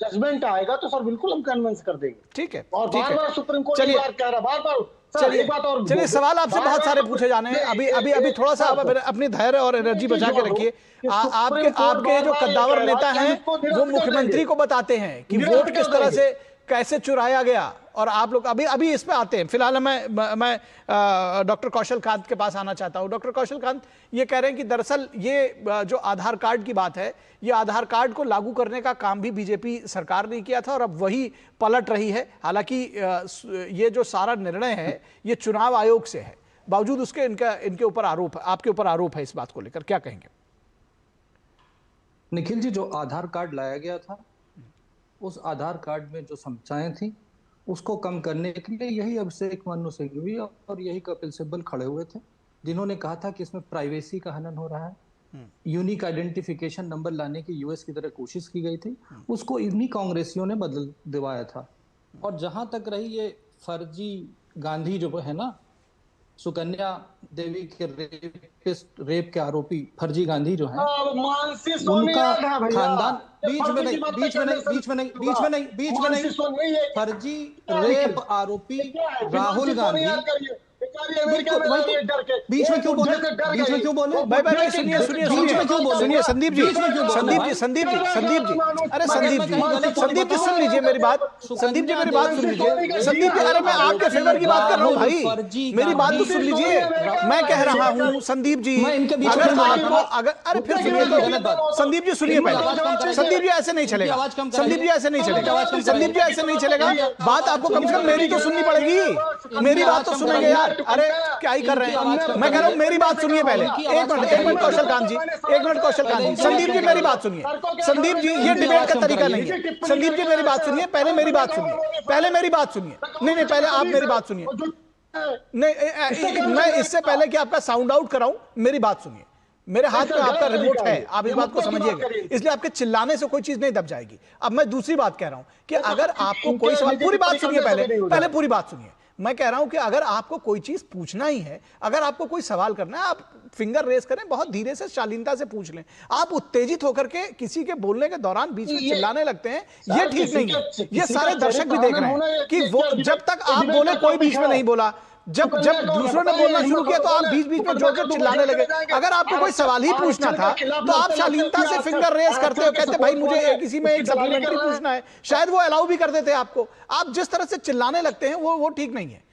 जजमेंट आएगा तो सर बिल्कुल हम कन्विंस कर देंगे। ठीक है, और बार-बार सुप्रीम कोर्ट चलिए कह रहा, बार-बार चलिए सवाल आपसे बहुत सारे पूछे जाने हैं। अभी थोड़ा सा अपनी धैर्य और एनर्जी बचा के रखिए। आपके जो कद्दावर नेता हैं वो मुख्यमंत्री को बताते हैं कि वोट किस तरह से कैसे चुराया गया, और आप लोग अभी इस पे आते हैं। फिलहाल मैं डॉक्टर कौशल कांत के पास आना चाहता हूं। डॉक्टर कौशल कांत ये कह रहे हैं कि दरअसल ये जो आधार कार्ड की बात है, ये आधार कार्ड को लागू करने का काम भी बीजेपी सरकार ने किया था और अब वही पलट रही है। हालांकि ये जो सारा निर्णय है ये चुनाव आयोग से है, बावजूद उसके इनके ऊपर आरोप है, आपके ऊपर आरोप है। इस बात को लेकर क्या कहेंगे? निखिल जी, जो आधार कार्ड लाया गया था, उस आधार कार्ड में जो समस्याएं थी उसको कम करने के लिए यही अभिषेक मनु सिंघवी और यही कपिल सिब्बल खड़े हुए थे, जिन्होंने कहा था कि इसमें प्राइवेसी का हनन हो रहा है। यूनिक आइडेंटिफिकेशन नंबर लाने की यूएस की तरह कोशिश की गई थी, उसको इन्हीं कांग्रेसियों ने बदल दिवाया था। और जहां तक रही ये फर्जी गांधी जो है ना, सुकन्या देवी के रेप के आरोपी फर्जी गांधी जो है, मानसी उनका सोनिया है भैया। खानदान बीच में नहीं फर्जी रेप आरोपी राहुल गांधी बीच में क्यों बोले? भाई सुनिए संदीप जी, अरे संदीप जी सुन लीजिए मेरी बात, संदीप जी अरे मैं आपके फेवर की बात कर रहा हूँ भाई, मेरी बात तो सुन लीजिए। मैं कह रहा हूँ संदीप जी, अगर आपको अगर फिर सुनिए तो संदीप जी सुनिए पहले, संदीप जी ऐसे नहीं चलेगा, बात आपको कम से कम मेरी तो सुननी पड़ेगी, मेरी बात तो सुनेंगे यार। अरे क्या ही कर रहे हैं, मैं कह रहा हूं मेरी बात सुनिए पहले। एक मिनट कौशल कांत जी, संदीप जी मेरी बात सुनिए। संदीप जी ये डिबेट का तरीका नहीं है। संदीप जी मेरी बात सुनिए, पहले मेरी बात सुनिए। नहीं पहले आप मेरी बात सुनिए। नहीं मैं इससे पहले कि आपका साउंड आउट कराऊं, मेरी बात सुनिए। मेरे हाथ में आपका रिमोट है, आप इस बात को समझिएगा, इसलिए आपके चिल्लाने से कोई चीज नहीं दब जाएगी। अब मैं दूसरी बात कह रहा हूं कि अगर आपको कोई सवाल, पूरी बात सुनिए पहले पूरी बात सुनिए। मैं कह रहा हूं कि अगर आपको कोई चीज पूछना ही है, अगर आपको कोई सवाल करना है, आप फिंगर रेस करें, बहुत धीरे से शालीनता से पूछ लें। आप उत्तेजित होकर के किसी के बोलने के दौरान बीच में चिल्लाने लगते हैं, ये ठीक नहीं है। ये सारे दर्शक भी देख रहे हैं कि वो जब तक आप बोले कोई बीच में नहीं बोला, जब दूसरों ने बोलना शुरू किया तो आप बीच में जोर चिल्लाने लगे। अगर आपको कोई सवाल ही पूछना था तो आप शालीनता से फिंगर रेस करते हो, कहते भाई मुझे किसी में एक सप्लीमेंट्री पूछना है, शायद वो अलाउ भी कर देते आपको। आप जिस तरह से चिल्लाने लगते हैं वो ठीक नहीं है।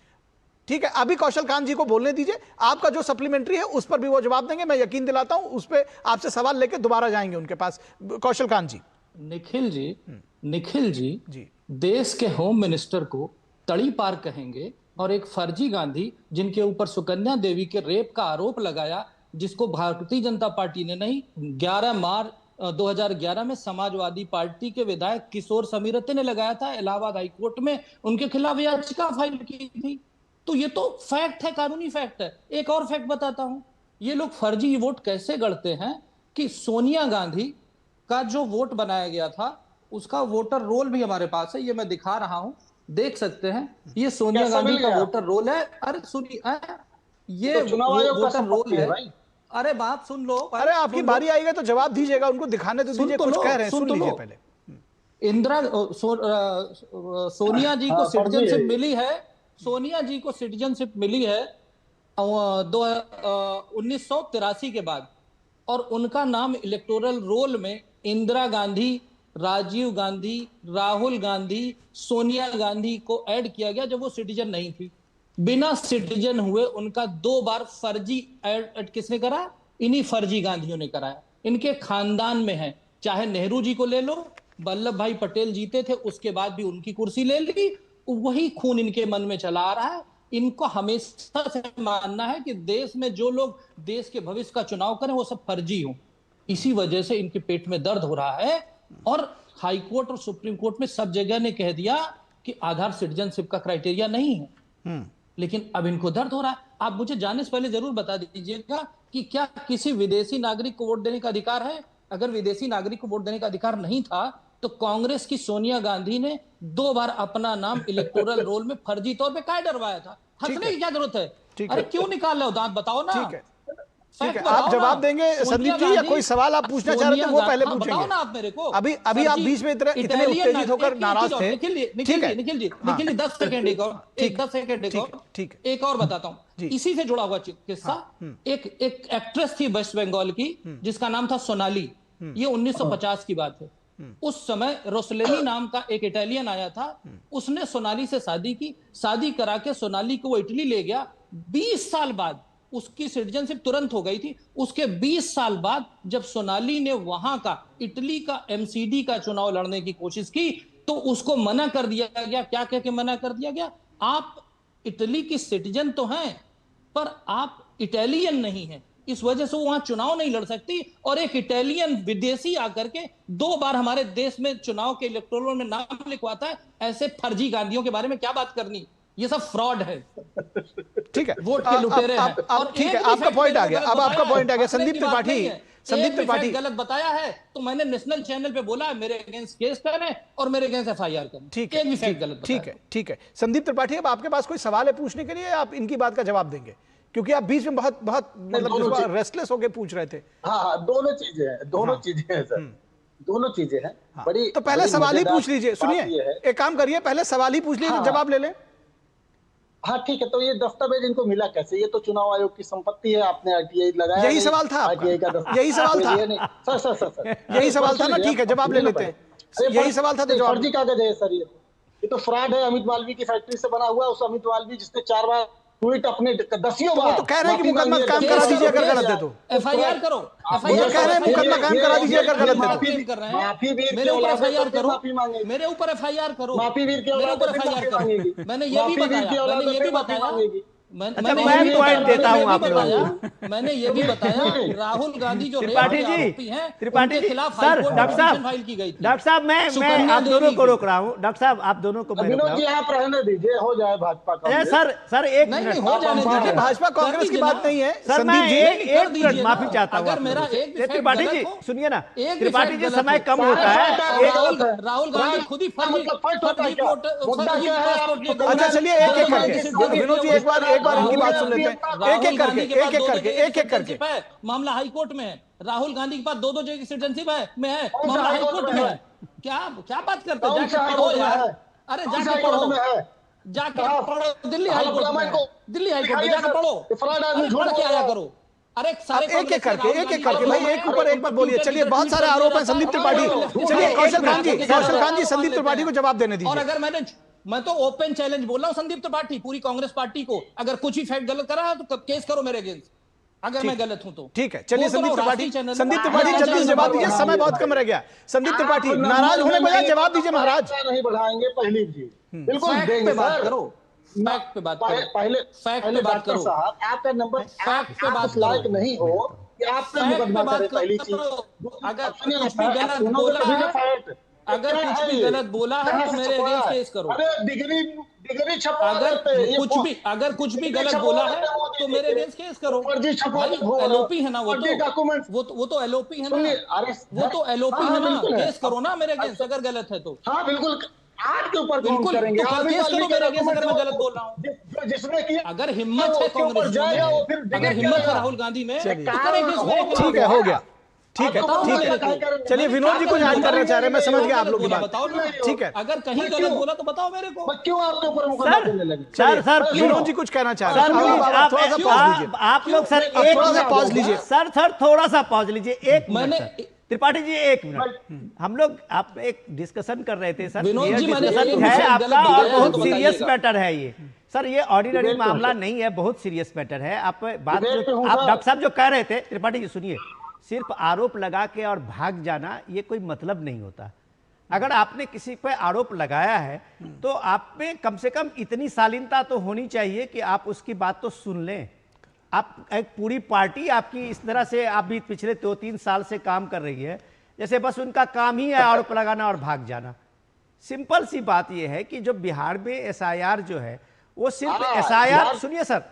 ठीक है, अभी कौशल कांत जी को बोलने दीजिए, आपका जो सप्लीमेंट्री है उस पर भी वो जवाब देंगे, मैं यकीन दिलाता हूं। उस पर आपसे सवाल लेके दोबारा जाएंगे उनके पास। कौशल कांत जी। निखिल जी देश के होम मिनिस्टर को तड़ी पार कहेंगे और एक फर्जी गांधी जिनके ऊपर सुकन्या देवी के रेप का आरोप लगाया, जिसको भारतीय जनता पार्टी ने नहीं, 11 मार्च 2011 में समाजवादी पार्टी के विधायक किशोर समीरते ने लगाया था, इलाहाबाद हाईकोर्ट में उनके खिलाफ याचिका फाइल की थी। तो ये तो फैक्ट है, कानूनी फैक्ट है। एक और फैक्ट बताता हूं, ये लोग फर्जी वोट कैसे गढ़ते हैं कि सोनिया गांधी का जो वोट बनाया गया था उसका वोटर रोल भी हमारे पास है, ये मैं दिखा रहा हूं, देख सकते हैं। ये सोनिया गांधी का वोटर रोल है। अरे सुनिए, ये वोटर रोल है। अरे बात सुन लो। अरे आपकी बारी आएगी तो जवाब दीजिएगा, उनको दिखाने तो दीजिए, कुछ कह रहे हैं, सुन लीजिए पहले। सोनिया जी को सिटीजनशिप मिली है, सोनिया जी को सिटीजनशिप मिली है 1983 के बाद, और उनका नाम इलेक्टोरल रोल में इंदिरा गांधी, राजीव गांधी, राहुल गांधी, सोनिया गांधी को ऐड किया गया जब वो सिटीजन नहीं थी। बिना सिटीजन हुए उनका 2 बार फर्जी ऐड किसने करा? इन्हीं फर्जी गांधियों ने कराया। इनके खानदान में है, चाहे नेहरू जी को ले लो, वल्लभ भाई पटेल जीते थे उसके बाद भी उनकी कुर्सी ले ली, वही खून इनके मन में चला आ रहा है। इनको हमेशा से मानना है कि देश में जो लोग देश के भविष्य का चुनाव करें वो सब फर्जी हो। इसी वजह से इनके पेट में दर्द हो रहा है, और हाई कोर्ट और सुप्रीम कोर्ट में सब जगह ने कह दिया कि आधार सिटीजनशिप का क्राइटेरिया नहीं है, लेकिन अब इनको दर्द हो रहा है। आप मुझे जाने से पहले जरूर बता दीजिएगा कि क्या किसी विदेशी नागरिक को वोट देने का अधिकार है? अगर विदेशी नागरिक को वोट देने का अधिकार नहीं था तो कांग्रेस की सोनिया गांधी ने 2 बार अपना नाम इलेक्टोरल रोल में फर्जी तौर पे काहे डरवाया था? हंसने की क्या जरूरत है? अरे क्यों निकाल रहे हो दांत, बताओ ना। ठीक है, आप जवाब देंगे संदीप जी, या कोई सवाल आप पूछना चाह रहे थे वो पहले पूछेंगे ना आप मेरे को। अभी आप बीच में इतने उत्तेजित होकर नाराज थे। निखिल जी 10 सेकंड एक और बताता हूँ, इसी से जुड़ा हुआ किस्सा। एक एक्ट्रेस थी वेस्ट बंगाल की जिसका नाम था सोनाली, ये 1950 की बात है। उस समय रोसलेनी नाम का एक इटालियन आया था, उसने सोनाली से शादी की, शादी करा के सोनाली को वो इटली ले गया। 20 साल बाद उसकी सिटीजनशिप तुरंत हो गई थी। उसके 20 साल बाद जब सोनाली ने वहां का इटली का एमसीडी का चुनाव लड़ने की कोशिश की तो उसको मना कर दिया गया। क्या कह के मना कर दिया गया? आप इटली की सिटीजन तो हैं पर आप इटालियन नहीं हैं, इस वजह से वो वहां चुनाव नहीं लड़ सकती। और एक इटालियन विदेशी आकर के 2 बार हमारे देश में चुनाव के इलेक्टोरल में नाम लिखवाता है। ऐसे फर्जी गांधियों के बारे में क्या बात करनी, ये सब फ्रॉड है। ठीक है, वोट के लुटेरे हैं। ठीक है, आपका पॉइंट आ गया। अब आपका पॉइंट आ गया। संदीप संदीप त्रिपाठी गलत बताया है तो मैंने नेशनल चैनल पे बोला मेरे अगेंस्ट केस करें और मेरे अगेंस्ट FIR करें। ठीक है, ठीक है। संदीप त्रिपाठी, अब आपके पास कोई सवाल है पूछने के लिए, आप इनकी बात का जवाब देंगे, क्योंकि आप बीच में बहुत मतलब रेस्टलेस होके पूछ रहे थे। हाँ, दोनों चीजें हैं सर, दोनों चीजें हैं। बड़ी तो पहले सवाल ही पूछ लीजिए। सुनिए, एक काम करिए, पहले सवाल ही पूछ लीजिए, जवाब ले लें। हाँ ठीक है, तो ये दस्तावेज इनको मिला कैसे? ये तो चुनाव आयोग की संपत्ति है, आपने RTI लगाया। यही सवाल था, यही सवाल था सर यही सवाल था ना। ठीक है, जवाब ले लेते हैं। यही सवाल था तो जवाब। फर्जी कागज है सर, ये तो फ्रॉड है। अमित मालवीय की फैक्ट्री से बना हुआ। उस अमित मालवीय जिसने 4 बार ट्वीट अपने दसियों बार तो कह रहे हैं कि मुकदमा काम करा दीजिए अगर गलत है तो। FIR करो। कह रहे हैं मुकदमा काम करा दीजिए अगर गलत है तो। माफी वीर मेरे ऊपर FIR करो, माफी मांगेगी। मेरे ऊपर FIR करो, माफी वीर के मेरे ऊपर FIR करो। मैंने ये भी बताया, मैंने पॉइंट देता हूं आप लोगों को। मैंने ये भी बताया राहुल गांधी जो त्रिपाठी आरोपी हैं त्रिपाठी उनके जी, खिलाफ सर पिटीशन फाइल की गई थी। डॉक्टर साहब मैं आप दोनों को रोक रहा हूँ। डॉक्टर साहब आप दोनों को मैं रोक रहा हूँ। आप रहने दीजिए, हो जाए भाजपा का। सर एक नहीं हो जाने दीजिए। भाजपा कांग्रेस की बात नहीं है सर, मैं एक मिनट माफी चाहता हूँ। अगर मेरा एक त्रिपाठी जी सुनिए ना, त्रिपाठी जी समय कम होता है। राहुल गांधी खुद ही फर्जी अच्छा चलिए एक एक करके विनोद जी एक बार इनकी बात सुन लेते हैं। एक एक करके मामला हाई कोर्ट में है। राहुल गांधी के पास 2 जगह की सिटीजनशिप है मामला हाई कोर्ट में है। क्या बात करते हैं? जाके पढ़ो यार। अरे जाके पढ़ो, दिल्ली हाई कोर्ट में, दिल्ली हाई कोर्ट में जाके पढ़ो, पढ़ के आया करो। अरे एक एक करके भाई एक ऊपर एक बार बोलिए। चलिए बहुत सारे आरोप हैं संदीप त्रिपाठी। चलिए कौशल खान जी संदीप त्रिपाठी को जवाब देने दीजिए। और अगर मैं तो ओपन चैलेंज बोल रहा हूं संदीप त्रिपाठी, पूरी कांग्रेस पार्टी को, अगर कुछ ही फैक्ट गलत करा है तो केस करो मेरे अगेंस्ट, अगर मैं गलत हूं तो। ठीक है, चलिए संदीप त्रिपाठी जल्दी से जवाब दीजिए, समय बहुत कम रह गया। संदीप त्रिपाठी नाराज होने बजाय जवाब दीजिए महाराज। नहीं बढ़ाएंगे पहली जी, बिल्कुल देंगे। बात करो, फैक्ट पे बात करो, पहले फैक्ट पे बात करो साहब। आपका नंबर फैक्ट पे बात लायक नहीं हो कि आप पे मुकदमा करें। पहली चीज, अगर कुछ भी गलत बोला है, अगर कुछ भी गलत बोला है तो मेरे अगेंस्ट केस करो। अरे डिग्री छपवा, अगर कुछ भी गलत बोला है तो मेरे अगेंस्ट केस करो। LOP है ना वो तो LOP है ना, वो तो LOP है ना, केस करो ना मेरे अगेंस्ट अगर गलत है तो। हाँ बिल्कुल, आपके ऊपर बिल्कुल करेंगे। केस करो मेरे अगेंस्ट अगर मैं गलत बोल रहा हूँ। जिसने किया, अगर हिम्मत है कांग्रेस में, अगर हिम्मत है राहुल गांधी में, ठीक है, हो गया। ठीक है। चलिए विनोद जी कुछ ऐड करना चाह रहे हैं, मैं समझ गया आप लोग की बात। बताओ ना, ठीक है, अगर कहीं गलत बोला तो बताओ मेरे को। क्यों आपके ऊपर मुकदमा करने लगे? सर विनोद जी कुछ कहना चाह रहे हैं। आप लोग सर थोड़ा सा पॉज लीजिए। सर थोड़ा सा पॉज लीजिए, एक मिनट। त्रिपाठी जी एक मिनट, हम लोग आप एक डिस्कशन कर रहे थे सर। विनोद जी मैंने है आपका और बहुत सीरियस मैटर है ये सर, ये ऑर्डिनरी मामला नहीं है, बहुत सीरियस मैटर है। आप बात आप डॉक्टर साहब जो कह रहे थे, त्रिपाठी जी सुनिए, सिर्फ आरोप लगा के और भाग जाना ये कोई मतलब नहीं होता। अगर आपने किसी पर आरोप लगाया है तो आप में कम से कम इतनी शालीनता तो होनी चाहिए कि आप उसकी बात तो सुन लें। आप एक पूरी पार्टी आपकी इस तरह से आप भी पिछले 2-3 साल से काम कर रही है, जैसे बस उनका काम ही है आरोप लगाना और भाग जाना। सिंपल सी बात यह है कि जो बिहार में SIR जो है वो सिर्फ SIR, सुनिए सर,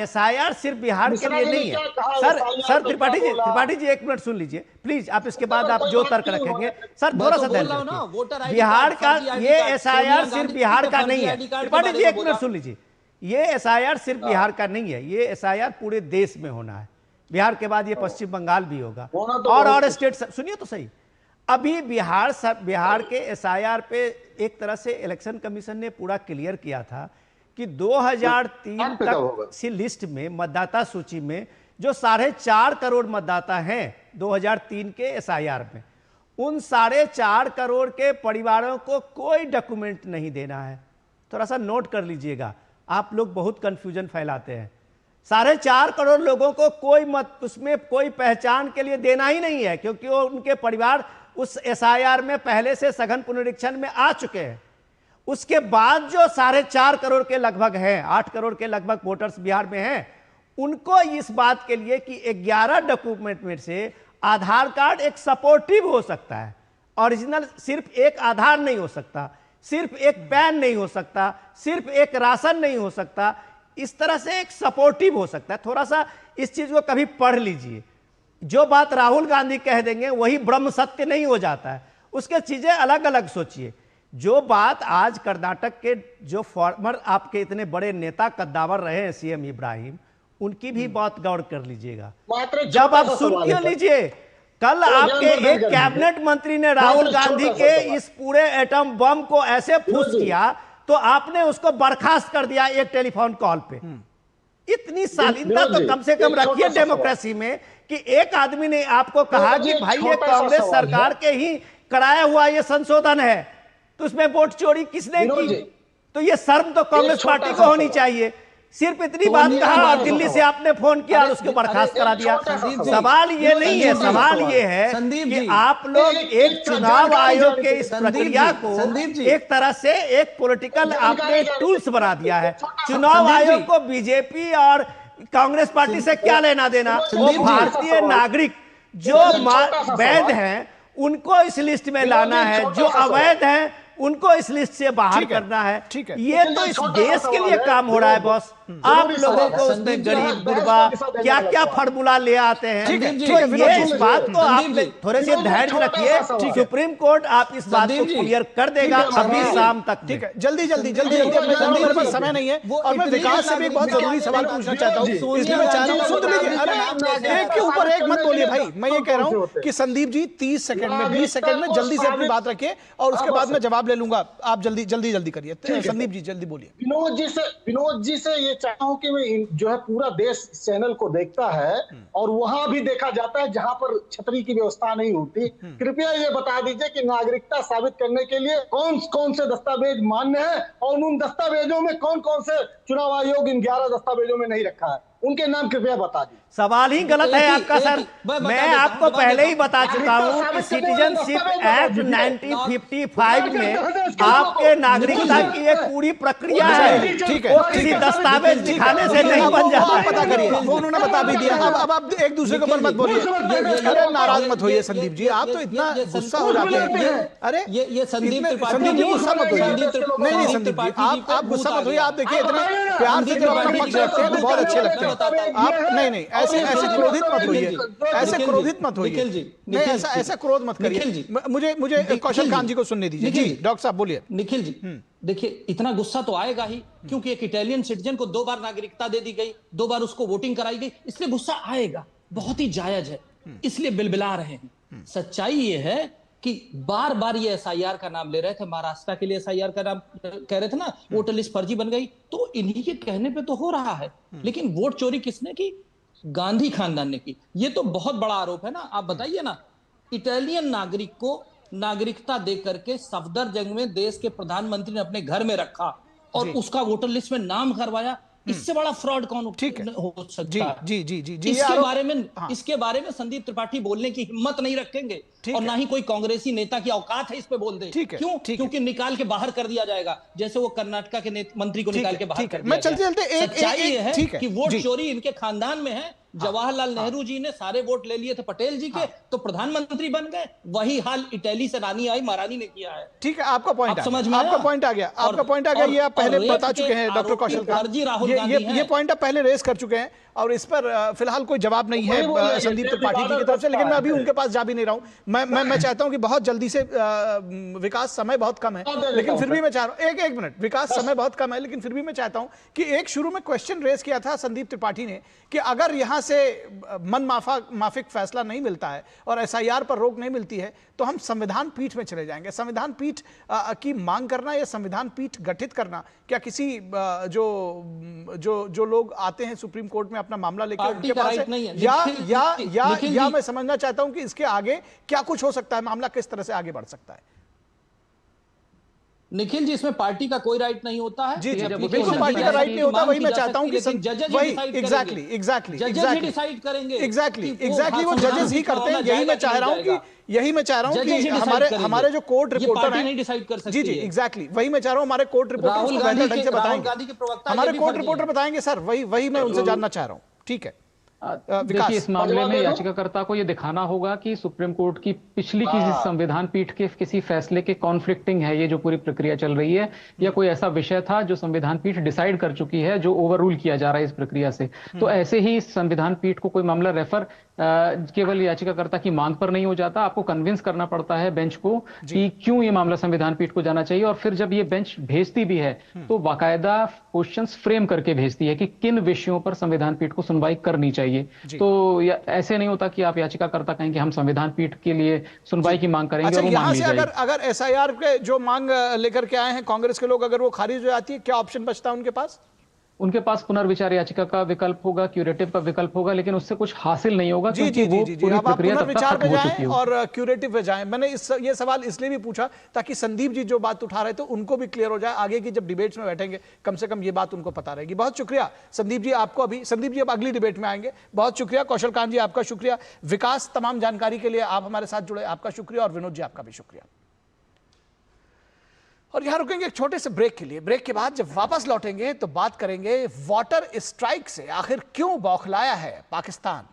SIR सिर्फ बिहार के लिए नहीं है सर। त्रिपाठी जी एक मिनट सुन लीजिए प्लीज, आप इसके बाद आप जो तर्क रखेंगे सर थोड़ा सा धैर्य। बिहार का ये SIR सिर्फ बिहार का नहीं है। त्रिपाठी जी एक मिनट सुन लीजिए, ये SIR सिर्फ बिहार का नहीं है, ये SIR पूरे देश में होना है। बिहार के बाद ये पश्चिम बंगाल भी होगा और स्टेट। सुनिए तो सही, अभी बिहार के SIR पे एक तरह से इलेक्शन कमीशन ने पूरा क्लियर किया था कि 2003 तक सी लिस्ट में, मतदाता सूची में जो 4.5 करोड़ मतदाता हैं 2003 के SIR में, उन 4.5 करोड़ के परिवारों को कोई डॉक्यूमेंट नहीं देना है। थोड़ा सा नोट कर लीजिएगा, आप लोग बहुत कंफ्यूजन फैलाते हैं। 4.5 करोड़ लोगों को उसमें कोई पहचान के लिए देना ही नहीं है, क्योंकि वो उनके परिवार उस SIR में पहले से सघन पुनरीक्षण में आ चुके हैं। उसके बाद जो 4.5 करोड़ के लगभग हैं, 8 करोड़ के लगभग वोटर्स बिहार में हैं, उनको इस बात के लिए कि 11 डॉक्यूमेंट में से आधार कार्ड एक सपोर्टिव हो सकता है, ओरिजिनल सिर्फ एक आधार नहीं हो सकता, सिर्फ एक पैन नहीं हो सकता, सिर्फ एक राशन नहीं हो सकता, इस तरह से एक सपोर्टिव हो सकता है। थोड़ा सा इस चीज को कभी पढ़ लीजिए। जो बात राहुल गांधी कह देंगे वही ब्रह्म सत्य नहीं हो जाता है, उसके चीजें अलग अलग सोचिए। जो बात आज कर्नाटक के जो फॉर्मर आपके इतने बड़े नेता कद्दावर रहे हैं सीएम इब्राहिम, उनकी भी बात गौर कर लीजिएगा। जब आप सुन क्यों लीजिए, कल आपके एक कैबिनेट मंत्री ने राहुल गांधी के इस पूरे एटम बम को ऐसे फूस किया तो आपने उसको बर्खास्त कर दिया एक टेलीफोन कॉल पे। इतनी शालीनता तो कम से कम रखिए डेमोक्रेसी में कि एक आदमी ने आपको कहा कि भाई ये कांग्रेस सरकार के ही कराया हुआ ये संशोधन है, तो उसमें वोट चोरी किसने की? तो ये शर्म तो कांग्रेस पार्टी को होनी चाहिए। सिर्फ इतनी बात कहा और दिल्ली से आपने फोन किया और उसको बर्खास्त करा दिया। सवाल ये नहीं है, सवाल ये है कि आप लोग एक चुनाव आयोग के इस प्रक्रिया को एक तरह से एक पॉलिटिकल आपने टूल्स बना दिया है। चुनाव आयोग को बीजेपी और कांग्रेस पार्टी से क्या लेना देना? वो भारतीय नागरिक जो वैध हैं उनको इस लिस्ट में लाना है, जो अवैध हैं उनको इस लिस्ट से बाहर करना है। ये तो इस देश के लिए काम हो रहा है बॉस। आप लोगों को उसमें गरीब गुरबा क्या क्या फार्मूला ले आते हैं। तो ये इस बात को आप थोड़े से धैर्य रखिए, सुप्रीम कोर्ट आप इस बात को क्लियर कर देगा अभी शाम तक। ठीक है, जल्दी जल्दी जल्दी जल्दी, मेरे पास समय नहीं है और मैं विकास से भी एक बहुत जरूरी सवाल पूछना चाहता हूँ। इसलिए मैं चाह रहा हूँ, सुन लीजिए, अरे एक के ऊपर एक मत बोलिए भाई। मैं ये कह रहा हूँ कि संदीप जी 30 सेकंड में 20 सेकंड में जल्दी से अपनी बात रखिए और उसके बाद मैं जवाब ले लूंगा। आप जल्दी जल्दी जल्दी करिए। संदीप जी जल्दी बोलिए। विनोद जी से ये चाहता हूं कि मैं जो है पूरा देश इस चैनल को देखता है और वहां भी देखा जाता है जहां पर छतरी की व्यवस्था नहीं होती। कृपया ये बता दीजिए कि नागरिकता साबित करने के लिए कौन कौन से दस्तावेज मान्य है और उन दस्तावेजों में कौन कौन से चुनाव आयोग इन 11 दस्तावेजों में नहीं रखा है, उनके नाम कृपया बता दीजिए। सवाल ही गलत है आपका सर। मैं आपको पहले ही बता चुका हूं कि सिटीजनशिप एक्ट 1955 में आपके नागरिकता की एक पूरी प्रक्रिया है। ठीक है, वो किसी दस्तावेज दिखाने से नहीं बन जाता। पता करिए, वो उन्होंने बता भी दिया। अब आप एक दूसरे के ऊपर मत बोलिए। अरे नाराज मत होइए संदीप जी, आप तो इतना गुस्सा हो जाते हैं। अरे ये संदीप जी गुस्सा मत होइए। नहीं संदीप जी आप गुस्सा मत होइए। आप देखिए इतने प्यार से जब अपना पक्ष रखते हैं तो बहुत अच्छे लगते हैं आप। नहीं ऐसे क्रोधित मत होइए, ऐसे क्रोधित मत होइए। नहीं ऐसा क्रोध मत करिए। मुझे कौशल खान जी को सुनने दीजिए। जी डॉक्टर साहब बोलिए। निखिल जी देखिए, इतना गुस्सा तो आएगा ही क्योंकि एक इटालियन सिटीजन को 2 बार नागरिकता दे दी गई, 2 बार उसको वोटिंग कराई गई, इसलिए गुस्सा आएगा। बहुत ही जायज है, इसलिए बिलबिला रहे हैं। सच्चाई ये है कि बार बार ये एसआईआर का नाम ले रहे थे, महाराष्ट्र के लिए एसआईआर का नाम कह रहे थे ना, वोटर लिस्ट फर्जी बन गई, तो इन्हीं के कहने पे तो हो रहा है। लेकिन वोट चोरी किसने की? गांधी खानदान ने की। ये तो बहुत बड़ा आरोप है ना। आप बताइए ना, इटालियन नागरिक को नागरिकता दे करके सफदरजंग में देश के प्रधानमंत्री ने अपने घर में रखा और उसका वोटर लिस्ट में नाम करवाया। इससे बड़ा फ्रॉड कौन हो सकता है? जी इसके बारे में संदीप त्रिपाठी बोलने की हिम्मत नहीं रखेंगे और ना ही कोई कांग्रेसी नेता की औकात है इस पे बोल दे। क्यों? क्योंकि निकाल के बाहर कर दिया जाएगा, जैसे वो कर्नाटका के मंत्री को निकाल के बाहर कर दिया गया। सच्चाई ये है कि वोट चोरी इनके खानदान में है। जवाहरलाल नेहरू जी ने सारे वोट ले लिए थे पटेल जी के, तो प्रधानमंत्री बन गए। वही हाल इटली से रानी आई, महारानी ने किया है। ठीक है, आपका पॉइंट समझ में, आपका पॉइंट आ गया, आपका पॉइंट आ गया। ये आप पहले बता चुके हैं डॉक्टर कौशल खान, ये पॉइंट आप पहले रेस कर चुके हैं और इस पर फिलहाल कोई जवाब नहीं है संदीप त्रिपाठी जी की तरफ से। लेकिन मैं अभी उनके पास जा भी नहीं रहा हूं। मैं चाहता हूं कि बहुत जल्दी से, विकास समय बहुत कम है लेकिन फिर भी मैं चाह रहा हूं, एक मिनट, विकास समय बहुत कम है लेकिन फिर भी मैं चाहता हूं कि एक शुरू में क्वेश्चन रेस किया था संदीप त्रिपाठी ने कि अगर यहां से मन माफिक फैसला नहीं मिलता है और एसआईआर पर रोक नहीं मिलती है तो हम संविधान पीठ में चले जाएंगे। संविधान पीठ की मांग करना या संविधान पीठ गठित करना, क्या किसी जो लोग आते हैं सुप्रीम कोर्ट में अपना मामला लेकर उनके पास है, या मैं समझना चाहता हूं कि इसके आगे क्या कुछ हो सकता है, मामला किस तरह से आगे बढ़ सकता है? निखिल जी, इसमें पार्टी का कोई राइट नहीं होता है। जी बिल्कुल पार्टी का राइट नहीं होता। वही मैं चाहता हूं कि एग्जैक्टली वो जजेस ही करते हैं। यही मैं चाह रहा हूं कि हमारे जो कोर्ट रिपोर्टर हैं डिसाइड कर सकते हैं। जी एग्जैक्टली वही मैं चाह रहा हूं, हमारे कोर्ट रिपोर्टर बेहतर ढंग से बताएंगे। हमारे कोर्ट रिपोर्टर बताएंगे सर, वही मैं उनसे जानना चाह रहा हूं। ठीक है, देखिए, इस मामले में याचिकाकर्ता को यह दिखाना होगा कि सुप्रीम कोर्ट की पिछली किसी संविधान पीठ के किसी फैसले के कॉन्फ्लिक्टिंग है ये जो पूरी प्रक्रिया चल रही है, या कोई ऐसा विषय था जो संविधान पीठ डिसाइड कर चुकी है जो ओवररूल किया जा रहा है इस प्रक्रिया से। तो ऐसे ही संविधान पीठ को कोई मामला रेफर केवल याचिकाकर्ता की मांग पर नहीं हो जाता, आपको कन्विंस करना पड़ता है बेंच को कि क्यों ये मामला संविधान पीठ को जाना चाहिए। और फिर जब ये बेंच भेजती भी है तो बाकायदा क्वेश्चंस फ्रेम करके भेजती है कि किन विषयों पर संविधान पीठ को सुनवाई करनी चाहिए। तो ऐसे नहीं होता कि आप याचिकाकर्ता कहें कि हम संविधान पीठ के लिए सुनवाई की मांग करेंगे। अच्छा, और वो यहाँ मान से ली जाएगी। अगर एसआईआर के जो मांग लेकर के आए हैं कांग्रेस के लोग, अगर वो खारिज हो जाती है, क्या ऑप्शन बचता है उनके पास? उनके पास पुनर्विचार याचिका का विकल्प होगा, क्यूरेटिव का विकल्प होगा, लेकिन उससे कुछ हासिल नहीं होगा क्योंकि वो पूरी प्रक्रिया तब तक खत्म हो चुकी है और क्यूरेटिव पे जाएं। मैंने ये सवाल इसलिए भी पूछा ताकि संदीप जी जो बात उठा रहे थे उनको भी क्लियर हो जाए, आगे की जब डिबेट्स में बैठेंगे कम से कम ये बात उनको पता रहेगी। बहुत शुक्रिया संदीप जी, आपको संदीप जी अब अगली डिबेट में आएंगे। बहुत शुक्रिया कौशल कांत जी, आपका शुक्रिया। विकास, तमाम जानकारी के लिए आप हमारे साथ जुड़े, आपका शुक्रिया। और विनोद जी, आपका भी शुक्रिया। और यहां रुकेंगे एक छोटे से ब्रेक के लिए। ब्रेक के बाद जब वापस लौटेंगे तो बात करेंगे वाटर स्ट्राइक से आखिर क्यों बौखलाया है पाकिस्तान।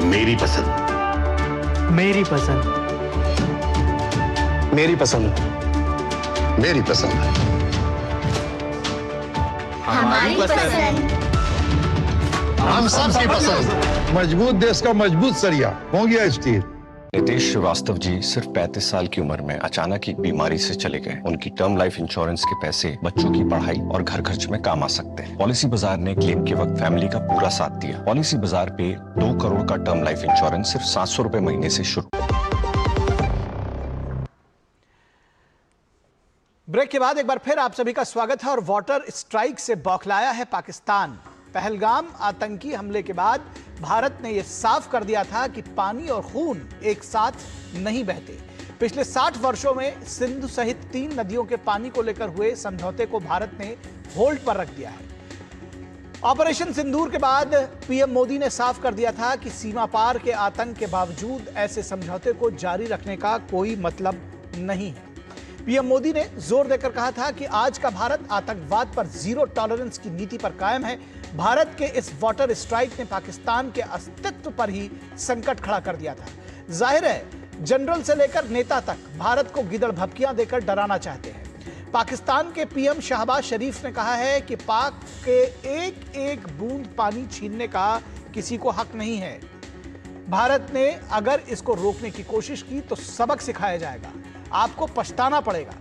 मेरी पसंद, मेरी पसंद, मेरी पसंद, मेरी पसंद, हमारी पसंद, हम सबकी पसंद। मजबूत देश का मजबूत सरिया हो गया स्टील। नितेश श्रीवास्तव जी सिर्फ 35 साल की उम्र में अचानक एक बीमारी से चले गए। उनकी टर्म लाइफ इंश्योरेंस के पैसे बच्चों की पढ़ाई और घर खर्च में काम आ सकते हैं। पॉलिसी बाजार ने क्लेम के वक्त फैमिली का पूरा साथ दिया। पॉलिसी बाजार पे 2 करोड़ का टर्म लाइफ इंश्योरेंस सिर्फ 700 रुपए महीने से शुरू। ब्रेक के बाद एक बार फिर आप सभी का स्वागत है। और वाटर स्ट्राइक से बौखलाया है पाकिस्तान। पहलगाम आतंकी हमले के बाद भारत ने यह साफ कर दिया था कि पानी और खून एक साथ नहीं बहते। पिछले 60 वर्षों में सिंधु सहित 3 नदियों के पानी को लेकर हुए समझौते को भारत ने होल्ड पर रख दिया है। ऑपरेशन सिंदूर के बाद पीएम मोदी ने साफ कर दिया था कि सीमा पार के आतंक के बावजूद ऐसे समझौते को जारी रखने का कोई मतलब नहीं है। पीएम मोदी ने जोर देकर कहा था कि आज का भारत आतंकवाद पर जीरो टॉलरेंस की नीति पर कायम है। भारत के इस वाटर स्ट्राइक ने पाकिस्तान के अस्तित्व पर ही संकट खड़ा कर दिया था। जाहिर है जनरल से लेकर नेता तक भारत को गिदड़ भपकियां देकर डराना चाहते हैं। पाकिस्तान के पीएम शहबाज शरीफ ने कहा है कि पाक के एक एक बूंद पानी छीनने का किसी को हक नहीं है। भारत ने अगर इसको रोकने की कोशिश की तो सबक सिखाया जाएगा, आपको पछताना पड़ेगा।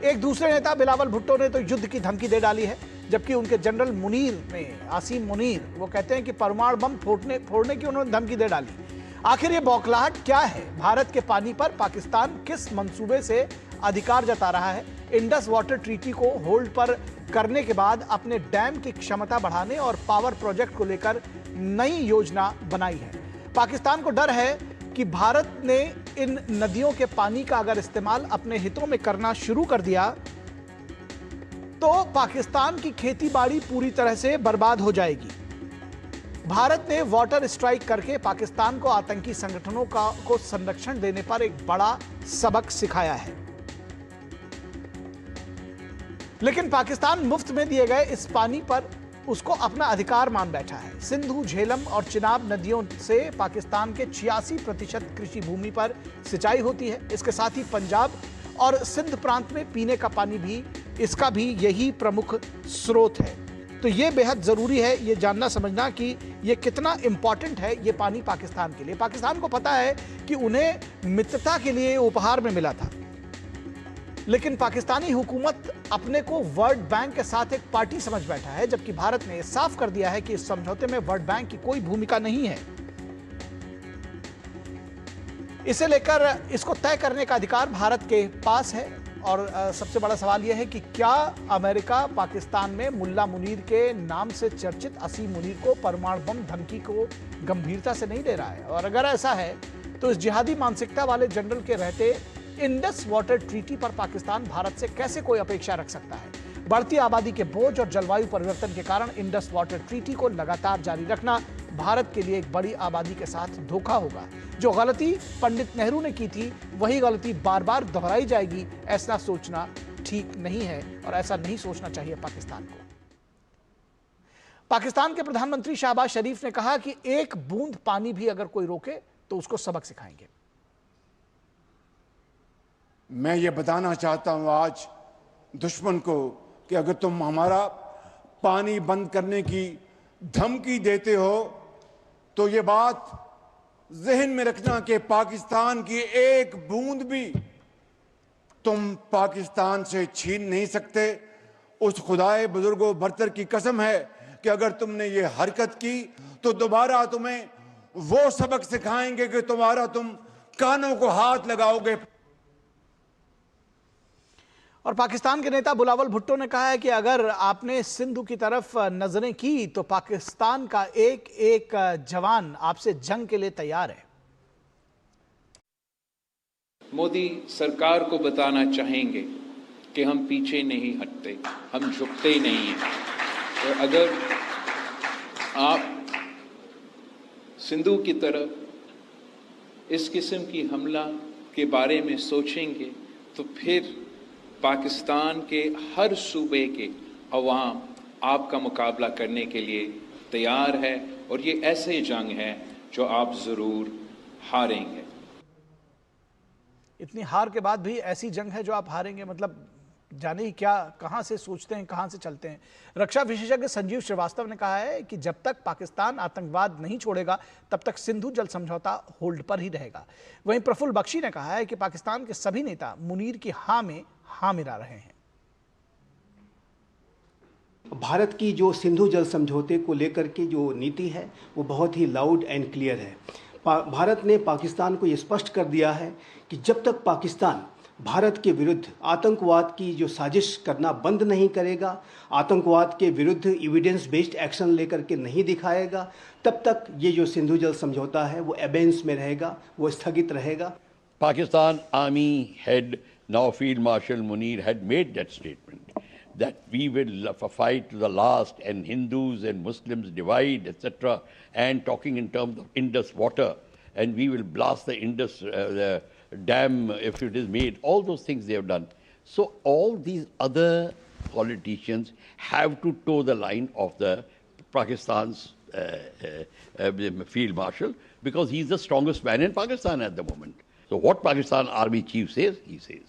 एक दूसरे नेता बिलावल भुट्टो ने तो युद्ध की धमकी दे डाली है, जबकि उनके जनरल मुनीर ने, आसिम मुनीर, वो कहते हैं कि परमाणु बम फोड़ने की उन्होंने धमकी दे डाली। आखिर ये बौखलाहट क्या है? भारत के पानी पर पाकिस्तान किस मंसूबे से अधिकार जता रहा है? इंडस वाटर ट्रीटी को होल्ड पर करने के बाद अपने डैम की क्षमता बढ़ाने और पावर प्रोजेक्ट को लेकर नई योजना बनाई है। पाकिस्तान को डर है कि भारत ने इन नदियों के पानी का अगर इस्तेमाल अपने हितों में करना शुरू कर दिया तो पाकिस्तान की खेती बाड़ी पूरी तरह से बर्बाद हो जाएगी। भारत ने वाटर स्ट्राइक करके पाकिस्तान को आतंकी संगठनों को संरक्षण देने पर एक बड़ा सबक सिखाया है। लेकिन पाकिस्तान मुफ्त में दिए गए इस पानी पर उसको अपना अधिकार मान बैठा है। सिंधु, झेलम और चिनाब नदियों से पाकिस्तान के 86% कृषि भूमि पर सिंचाई होती है। इसके साथ ही पंजाब और सिंध प्रांत में पीने का पानी भी, इसका भी यही प्रमुख स्रोत है। तो ये बेहद जरूरी है ये जानना समझना कि ये कितना इंपॉर्टेंट है ये पानी पाकिस्तान के लिए। पाकिस्तान को पता है कि उन्हें मित्रता के लिए उपहार में मिला था, लेकिन पाकिस्तानी हुकूमत अपने को वर्ल्ड बैंक के साथ एक पार्टी समझ बैठा है, जबकि भारत ने साफ कर दिया है कि इस समझौते में वर्ल्ड बैंक की कोई भूमिका नहीं है। इसे लेकर इसको तय करने का अधिकार भारत के पास है। और सबसे बड़ा सवाल यह है कि क्या अमेरिका पाकिस्तान में मुल्ला मुनीर के नाम से चर्चित असीम मुनीर को परमाणु बम धमकी को गंभीरता से नहीं ले रहा है? और अगर ऐसा है तो इस जिहादी मानसिकता वाले जनरल के रहते इंडस वाटर ट्रीटी पर पाकिस्तान भारत से कैसे कोई अपेक्षा रख सकता है? बढ़ती आबादी के बोझ और जलवायु परिवर्तन के कारण इंडस वाटर ट्रीटी को लगातार जारी रखना भारत के लिए एक बड़ी आबादी के साथ धोखा होगा। जो गलती पंडित नेहरू ने की थी वही गलती बार बार दोहराई जाएगी। ऐसा सोचना ठीक नहीं है और ऐसा नहीं सोचना चाहिए पाकिस्तान को। पाकिस्तान के प्रधानमंत्री शहबाज शरीफ ने कहा कि एक बूंद पानी भी अगर कोई रोके तो उसको सबक सिखाएंगे। मैं ये बताना चाहता हूं आज दुश्मन को कि अगर तुम हमारा पानी बंद करने की धमकी देते हो तो ये बात जहन में रखना कि पाकिस्तान की एक बूंद भी तुम पाकिस्तान से छीन नहीं सकते। उस खुदाए बुजुर्गो बरतर की कसम है कि अगर तुमने ये हरकत की तो दोबारा तुम्हें वो सबक सिखाएंगे कि तुम कानों को हाथ लगाओगे। और पाकिस्तान के नेता बिलावल भुट्टो ने कहा है कि अगर आपने सिंधु की तरफ नजरें की तो पाकिस्तान का एक एक जवान आपसे जंग के लिए तैयार है। मोदी सरकार को बताना चाहेंगे कि हम पीछे नहीं हटते, हम झुकते ही नहीं हैं। तो अगर आप सिंधु की तरफ इस किस्म की हमला के बारे में सोचेंगे तो फिर पाकिस्तान के हर सूबे के अवाम आपका मुकाबला करने के लिए तैयार है और ये ऐसे जंग है जो आप जरूर हारेंगे। इतनी हार के बाद भी ऐसी जंग है जो आप हारेंगे, मतलब जाने ही क्या, कहां से सोचते हैं, कहां से चलते हैं। रक्षा विशेषज्ञ संजीव श्रीवास्तव ने कहा है कि जब तक पाकिस्तान आतंकवाद नहीं छोड़ेगा तब तक सिंधु जल समझौता होल्ड पर ही रहेगा। वहीं प्रफुल्ल बख्शी ने कहा है कि पाकिस्तान के सभी नेता मुनीर की हां में हां मिला रहे हैं। भारत की जो सिंधु जल समझौते को लेकर के जो नीति है वो बहुत ही लाउड एंड क्लियर है। भारत ने पाकिस्तान को ये स्पष्ट कर दिया है कि जब तक पाकिस्तान भारत के विरुद्ध आतंकवाद की जो साजिश करना बंद नहीं करेगा, आतंकवाद के विरुद्ध एविडेंस बेस्ड एक्शन लेकर के नहीं दिखाएगा, तब तक ये जो सिंधु जल समझौता है वो एबेंस में रहेगा, वो स्थगित रहेगा। Pakistan Army head, now Field Marshal Munir, had made that statement that we will fight to the last and Hindus and Muslims divide, etc. and talking in terms of Indus water, and we will blast the Indus the dam if it is made. All those things they have done. So all these other politicians have to toe the line of the Pakistan's Field Marshal, because he's the strongest man in Pakistan at the moment. So what Pakistan Army Chief says, he says.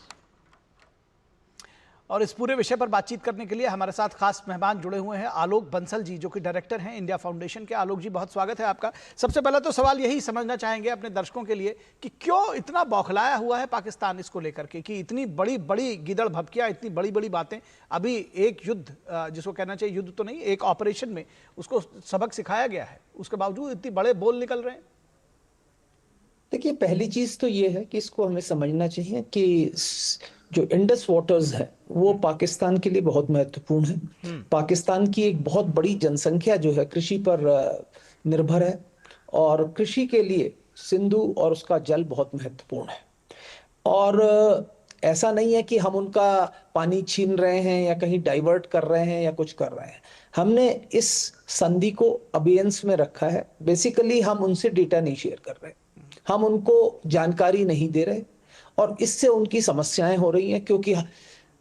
और इस पूरे विषय पर बातचीत करने के लिए हमारे साथ खास मेहमान जुड़े हुए हैं आलोक बंसल जी, जो कि डायरेक्टर हैं इंडिया फाउंडेशन के। आलोक जी, बहुत स्वागत है आपका। सबसे पहला तो सवाल यही समझना चाहेंगे अपने दर्शकों के लिए कि क्यों इतना बौखलाया हुआ है पाकिस्तान इसको लेकर के, कि इतनी बड़ी बड़ी गिदड़ भपकियां, इतनी बड़ी बड़ी बातें। अभी एक युद्ध, जिसको कहना चाहिए युद्ध तो नहीं, एक ऑपरेशन में उसको सबक सिखाया गया है, उसके बावजूद इतनी बड़े बोल निकल रहे हैं। देखिए, पहली चीज तो ये है कि इसको हमें समझना चाहिए कि जो इंडस वाटर्स है वो पाकिस्तान के लिए बहुत महत्वपूर्ण है। पाकिस्तान की एक बहुत बड़ी जनसंख्या जो है कृषि पर निर्भर है, और कृषि के लिए सिंधु और उसका जल बहुत महत्वपूर्ण है। और ऐसा नहीं है कि हम उनका पानी छीन रहे हैं या कहीं डाइवर्ट कर रहे हैं या कुछ कर रहे हैं। हमने इस संधि को अबेयंस में रखा है। बेसिकली हम उनसे डेटा नहीं शेयर कर रहे, हम उनको जानकारी नहीं दे रहे, और इससे उनकी समस्याएं हो रही हैं, क्योंकि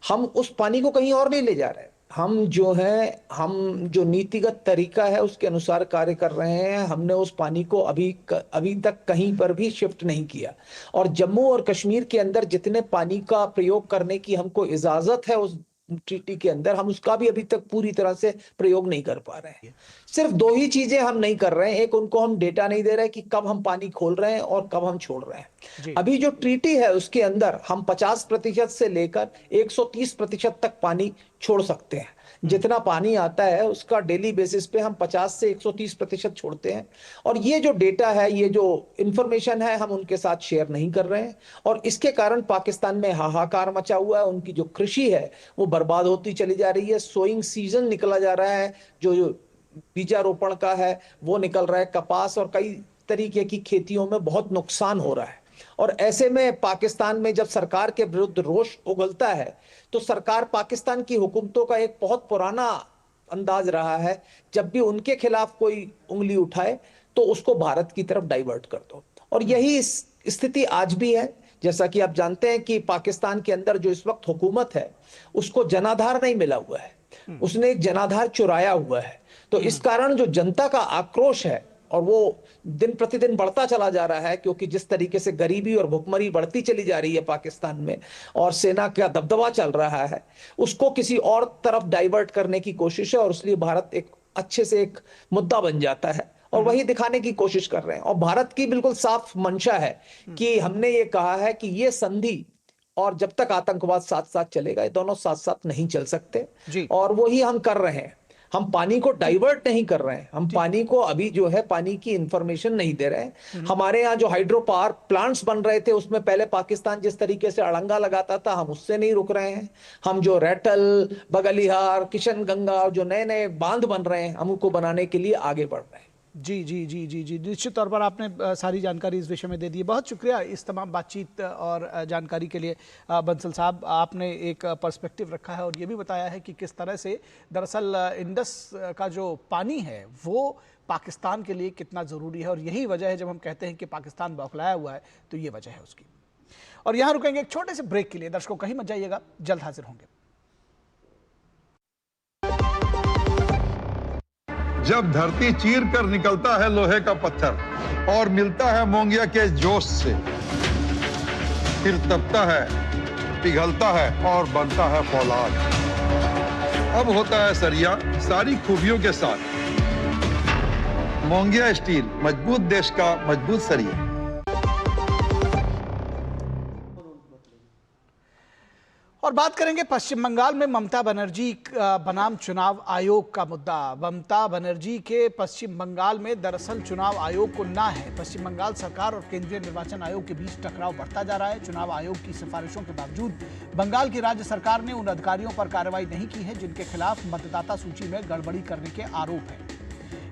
हम उस पानी को कहीं और नहीं ले जा रहे। हम जो नीतिगत तरीका है उसके अनुसार कार्य कर रहे हैं। हमने उस पानी को अभी तक कहीं पर भी शिफ्ट नहीं किया। और जम्मू और कश्मीर के अंदर जितने पानी का प्रयोग करने की हमको इजाजत है उस ट्रीटी के अंदर, हम उसका भी अभी तक पूरी तरह से प्रयोग नहीं कर पा रहे हैं। सिर्फ दो ही चीजें हम नहीं कर रहे हैं। एक, उनको हम डेटा नहीं दे रहे कि कब हम पानी खोल रहे हैं और कब हम छोड़ रहे हैं। अभी जो ट्रीटी है उसके अंदर हम 50% से लेकर 130% तक पानी छोड़ सकते हैं। जितना पानी आता है उसका डेली बेसिस पे हम 50 से 130% छोड़ते हैं। और ये जो डेटा है, ये जो इंफॉर्मेशन है, हम उनके साथ शेयर नहीं कर रहे हैं। और इसके कारण पाकिस्तान में हाहाकार मचा हुआ है। उनकी जो कृषि है वो बर्बाद होती चली जा रही है। सोइंग सीजन निकला जा रहा है, जो बीजारोपण का है वो निकल रहा है। कपास और कई तरीके की खेतियों में बहुत नुकसान हो रहा है। और ऐसे में पाकिस्तान में जब सरकार के विरुद्ध रोष उगलता है तो सरकार, पाकिस्तान की हुकूमतों का एक बहुत पुराना अंदाज रहा है, जब भी उनके खिलाफ कोई उंगली उठाए तो उसको भारत की तरफ डाइवर्ट कर दो। और यही स्थिति आज भी है। जैसा कि आप जानते हैं कि पाकिस्तान के अंदर जो इस वक्त हुकूमत है उसको जनाधार नहीं मिला हुआ है, उसने एक जनाधार चुराया हुआ है। तो इस कारण जो जनता का आक्रोश है और वो दिन प्रतिदिन बढ़ता चला जा रहा है, क्योंकि जिस तरीके से गरीबी और भुखमरी बढ़ती चली जा रही है पाकिस्तान में और सेना का दबदबा चल रहा है, उसको किसी और तरफ डाइवर्ट करने की कोशिश है और इसलिए भारत एक अच्छे से एक मुद्दा बन जाता है और वही दिखाने की कोशिश कर रहे हैं। और भारत की बिल्कुल साफ मंशा है कि हमने ये कहा है कि ये संधि और जब तक आतंकवाद साथ साथ चलेगा, ये दोनों साथ साथ नहीं चल सकते और वही हम कर रहे हैं। हम पानी को डाइवर्ट नहीं कर रहे हैं, हम पानी को अभी जो है पानी की इंफॉर्मेशन नहीं दे रहे हैं। हमारे यहाँ जो हाइड्रो पावर प्लांट्स बन रहे थे उसमें पहले पाकिस्तान जिस तरीके से अड़ंगा लगाता था, हम उससे नहीं रुक रहे हैं। हम जो रैटल, बगलिहार, किशनगंगा जो नए नए बांध बन रहे हैं, हम उनको बनाने के लिए आगे बढ़ रहे हैं। जी जी जी जी जी निश्चित तौर पर आपने सारी जानकारी इस विषय में दे दी है। बहुत शुक्रिया इस तमाम बातचीत और जानकारी के लिए बंसल साहब। आपने एक पर्सपेक्टिव रखा है और ये भी बताया है कि किस तरह से दरअसल इंडस का जो पानी है वो पाकिस्तान के लिए कितना ज़रूरी है और यही वजह है जब हम कहते हैं कि पाकिस्तान बौखलाया हुआ है तो ये वजह है उसकी। और यहाँ रुकेंगे एक छोटे से ब्रेक के लिए। दर्शकों कहीं मत जाइएगा, जल्द हाजिर होंगे। जब धरती चीर कर निकलता है लोहे का पत्थर और मिलता है मोंगिया के जोश से, फिर तपता है, पिघलता है और बनता है फौलाद। अब होता है सरिया सारी खूबियों के साथ। मोंगिया स्टील, मजबूत देश का मजबूत सरिया। और बात करेंगे पश्चिम बंगाल में ममता बनर्जी बनाम चुनाव आयोग का मुद्दा। ममता बनर्जी के पश्चिम बंगाल में दरअसल चुनाव आयोग को ना है। पश्चिम बंगाल सरकार और केंद्रीय निर्वाचन आयोग के बीच टकराव बढ़ता जा रहा है। चुनाव आयोग की सिफारिशों के बावजूद बंगाल की राज्य सरकार ने उन अधिकारियों पर कार्रवाई नहीं की है जिनके खिलाफ मतदाता सूची में गड़बड़ी करने के आरोप है।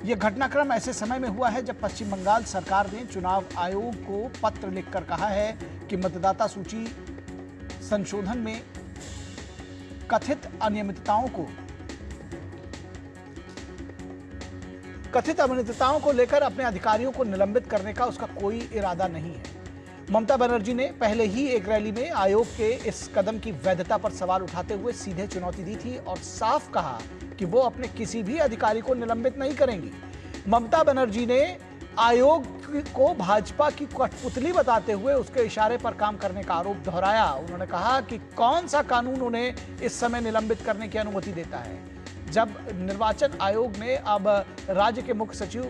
यह घटनाक्रम ऐसे समय में हुआ है जब पश्चिम बंगाल सरकार ने चुनाव आयोग को पत्र लिखकर कहा है कि मतदाता सूची संशोधन में कथित अनियमितताओं को लेकर अपने अधिकारियों को निलंबित करने का उसका कोई इरादा नहीं है। ममता बनर्जी ने पहले ही एक रैली में आयोग के इस कदम की वैधता पर सवाल उठाते हुए सीधे चुनौती दी थी और साफ कहा कि वो अपने किसी भी अधिकारी को निलंबित नहीं करेंगी। ममता बनर्जी ने आयोग को भाजपा की कठपुतली बताते हुए उसके इशारे पर काम करने का आरोप दोहराया। उन्होंने कहा कि कौन सा कानून उन्हें इस समय निलंबित करने की अनुमति देता है, जब निर्वाचन आयोग ने अब राज्य के मुख्य सचिव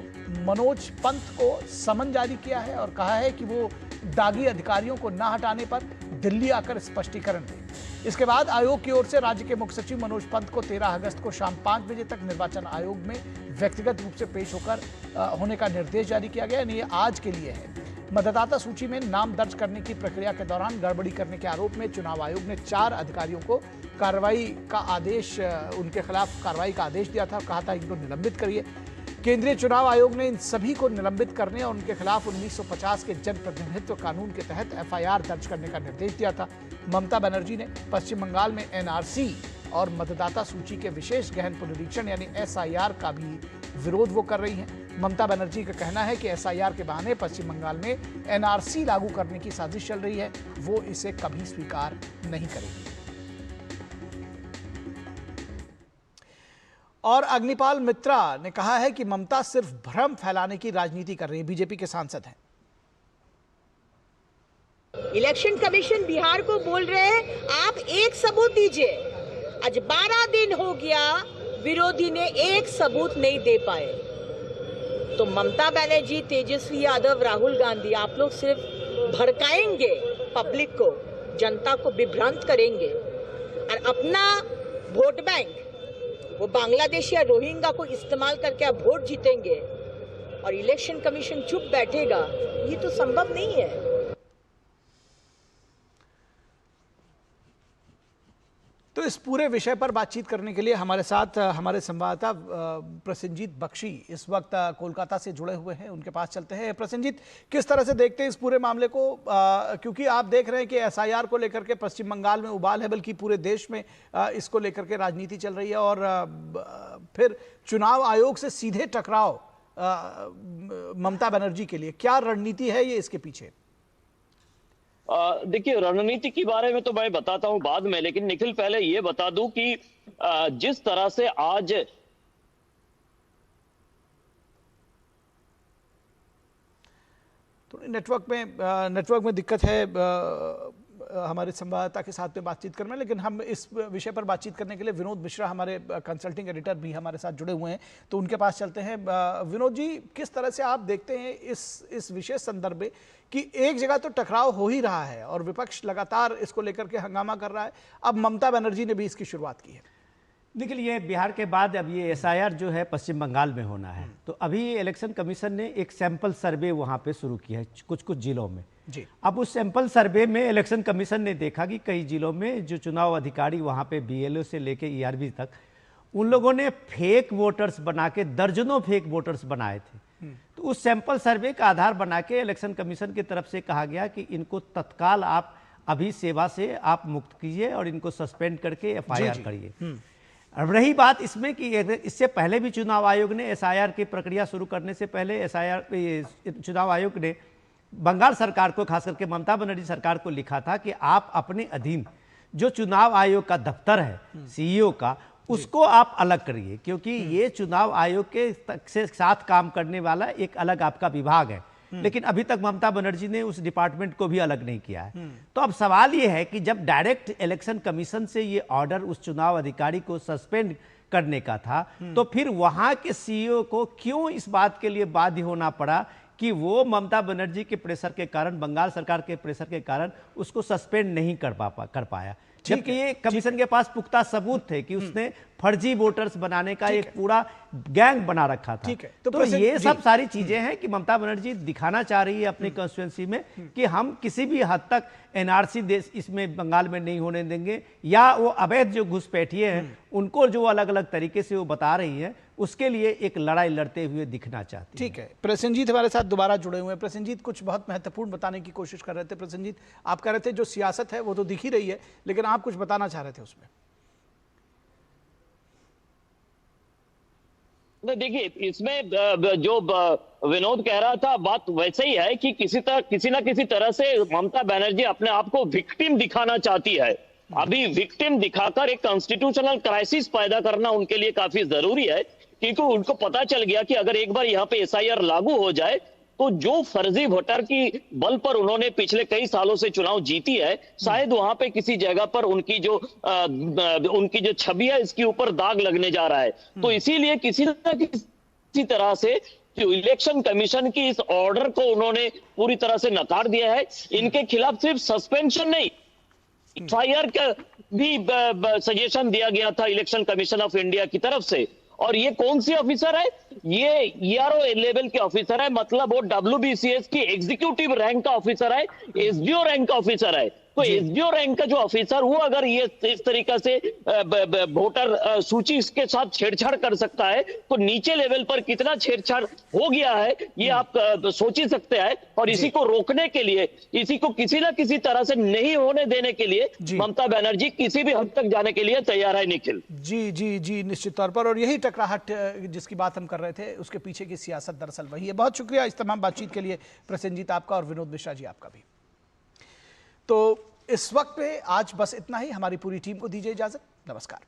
मनोज पंत को समन जारी किया है और कहा है कि वो दागी अधिकारियों को न हटाने पर दिल्ली आकर स्पष्टीकरण दें। इसके बाद आयोग की ओर से राज्य के मुख्य सचिव मनोज पंत को 13 अगस्त को शाम 5 बजे तक निर्वाचन आयोग में व्यक्तिगत रूप से पेश होने का निर्देश जारी किया गया। ये आज के लिए है। मतदाता सूची में नाम दर्ज करने की प्रक्रिया के दौरान गड़बड़ी करने के आरोप में चुनाव आयोग ने 4 अधिकारियों को उनके खिलाफ कार्रवाई का आदेश दिया था और कहा था इनको निलंबित करिए। केंद्रीय चुनाव आयोग ने इन सभी को निलंबित करने और उनके खिलाफ 1950 के जनप्रतिनिधित्व कानून के तहत FIR दर्ज करने का निर्देश दिया था। ममता बनर्जी ने पश्चिम बंगाल में NRC और मतदाता सूची के विशेष गहन पुनरीक्षण यानी SIR का भी विरोध वो कर रही हैं। ममता बनर्जी का कहना है कि SIR के बहाने पश्चिम बंगाल में NRC लागू करने की साजिश चल रही है, वो इसे कभी स्वीकार नहीं करेगी। और अग्निपाल मित्रा ने कहा है कि ममता सिर्फ भ्रम फैलाने की राजनीति कर रही है। बीजेपी के सांसद हैं। इलेक्शन कमीशन बिहार को बोल रहे हैं आप एक सबूत दीजिए। आज 12 दिन हो गया, विरोधी ने एक सबूत नहीं दे पाए। तो ममता बनर्जी, तेजस्वी यादव, राहुल गांधी, आप लोग सिर्फ भड़काएंगे पब्लिक को, जनता को विभ्रांत करेंगे और अपना वोट बैंक वो बांग्लादेश या रोहिंग्या को इस्तेमाल करके आप वोट जीतेंगे और इलेक्शन कमीशन चुप बैठेगा, ये तो संभव नहीं है। तो इस पूरे विषय पर बातचीत करने के लिए हमारे साथ हमारे संवाददाता प्रसेनजीत बख्शी इस वक्त कोलकाता से जुड़े हुए हैं। उनके पास चलते हैं। प्रसेनजीत, किस तरह से देखते हैं इस पूरे मामले को, क्योंकि आप देख रहे हैं कि SIR को लेकर के पश्चिम बंगाल में उबाल है, बल्कि पूरे देश में इसको लेकर के राजनीति चल रही है और फिर चुनाव आयोग से सीधे टकराव ममता बनर्जी के लिए? क्या रणनीति है ये इसके पीछे? देखिए, रणनीति के बारे में तो मैं बताता हूं बाद में, लेकिन निखिल पहले ये बता दूं कि जिस तरह से आज थोड़ी नेटवर्क में दिक्कत है हमारे संवाददाता के साथ में बातचीत करने में, लेकिन हम इस विषय पर बातचीत करने के लिए विनोद मिश्रा हमारे कंसल्टिंग एडिटर भी हमारे साथ जुड़े हुए हैं, तो उनके पास चलते हैं। विनोद जी, किस तरह से आप देखते हैं इस विशेष संदर्भ में कि एक जगह तो टकराव हो ही रहा है और विपक्ष लगातार इसको लेकर के हंगामा कर रहा है, अब ममता बनर्जी ने भी इसकी शुरुआत की है। देखिए, ये बिहार के बाद अब ये एसआईआर जो है पश्चिम बंगाल में होना है, तो अभी इलेक्शन कमीशन ने एक सैंपल सर्वे वहाँ पे शुरू किया है कुछ जिलों में जी। अब उस सैंपल सर्वे में इलेक्शन कमीशन ने देखा कि कई जिलों में जो चुनाव अधिकारी वहाँ पे बीएलओ से लेके ईआरबी तक, उन लोगों ने फेक वोटर्स बना के दर्जनों फेक वोटर्स बनाए थे। तो उस सैंपल सर्वे का आधार बना के इलेक्शन कमीशन की तरफ से कहा गया कि इनको तत्काल आप अभी सेवा से आप मुक्त कीजिए और इनको सस्पेंड करके एफआईआर करिए। अब रही बात इसमें कि इससे पहले भी चुनाव आयोग ने एसआईआर की प्रक्रिया शुरू करने से पहले चुनाव आयोग ने बंगाल सरकार को, खास करके ममता बनर्जी सरकार को लिखा था कि आप अपने अधीन जो चुनाव आयोग का दफ्तर है सीईओ का, उसको आप अलग करिए, क्योंकि ये चुनाव आयोग के साथ काम करने वाला एक अलग आपका विभाग है। लेकिन अभी तक ममता बनर्जी ने उस डिपार्टमेंट को भी अलग नहीं किया है। तो अब सवाल ये है कि जब डायरेक्ट इलेक्शन कमीशन से ये ऑर्डर उस चुनाव अधिकारी को सस्पेंड करने का था, तो फिर वहां के सीईओ को क्यों इस बात के लिए बाध्य होना पड़ा कि वो ममता बनर्जी के प्रेशर के कारण, बंगाल सरकार के प्रेशर के कारण उसको सस्पेंड नहीं कर पाया, जबकि ये कमीशन के पास पुख्ता सबूत थे कि उसने फर्जी वोटर्स बनाने का एक पूरा गैंग बना रखा था। तो ये सब सारी चीजें हैं कि ममता बनर्जी दिखाना चाह रही है अपनी कॉन्स्टिट्यूएंसी में कि हम किसी भी हद तक एनआरसी देश इसमें बंगाल में नहीं होने देंगे, या वो अवैध जो घुसपैठिए हैं उनको जो अलग अलग तरीके से वो बता रही है, उसके लिए एक लड़ाई लड़ते हुए दिखना चाहती है। ठीक है, प्रसेनजीत हमारे साथ दोबारा जुड़े हुए हैं। प्रसेनजीत, कुछ बहुत महत्वपूर्ण बताने की कोशिश कर रहे थे। प्रसेनजीत, आप कह रहे थे जो सियासत है वो तो दिख ही रही है, लेकिन आप कुछ बताना चाह रहे थे उसमें। देखिए, इसमें जो विनोद कह रहा था बात वैसे ही है कि किसी ना किसी तरह से ममता बनर्जी अपने आप को विक्टिम दिखाना चाहती है। अभी विक्टिम दिखाकर एक कॉन्स्टिट्यूशनल क्राइसिस पैदा करना उनके लिए काफी जरूरी है, क्योंकि उनको पता चल गया कि अगर एक बार यहाँ पे एसआईआर लागू हो जाए तो जो फर्जी वोटर की बल पर उन्होंने पिछले कई सालों से चुनाव जीती है, शायद वहां पे किसी जगह पर उनकी जो छवि है इसके ऊपर दाग लगने जा रहा है। तो इसीलिए किसी न किसी तरह से जो इलेक्शन कमीशन की इस ऑर्डर को उन्होंने पूरी तरह से नकार दिया है। इनके खिलाफ सिर्फ सस्पेंशन नहीं, एफआईआर का भी सजेशन दिया गया था इलेक्शन कमीशन ऑफ इंडिया की तरफ से। और ये कौन सी ऑफिसर है? ये ईआरओ लेवल के ऑफिसर है, मतलब वो डब्ल्यूबीसीएस की एग्जीक्यूटिव रैंक का ऑफिसर है, एसडीओ रैंक का ऑफिसर है। तो एसडीओ रैंक का जो ऑफिसर वो अगर ये इस तरीका से वोटर सूची इसके साथ छेड़छाड़ कर सकता है, तो नीचे लेवल पर कितना छेड़छाड़ हो गया है ये आप सोच ही सकते हैं। और इसी को रोकने के लिए, इसी को किसी ना किसी तरह से नहीं होने देने के लिए ममता बनर्जी किसी भी हद तक जाने के लिए तैयार है। निखिल जी, निश्चित तौर पर। और यही टकराहट जिसकी बात हम कर रहे थे, उसके पीछे की सियासत दरअसल वही है। बहुत शुक्रिया इस तमाम बातचीत के लिए प्रसेनजीत आपका, और विनोद मिश्रा जी आपका भी। तो इस वक्त पे आज बस इतना ही। हमारी पूरी टीम को दीजिए इजाजत। नमस्कार।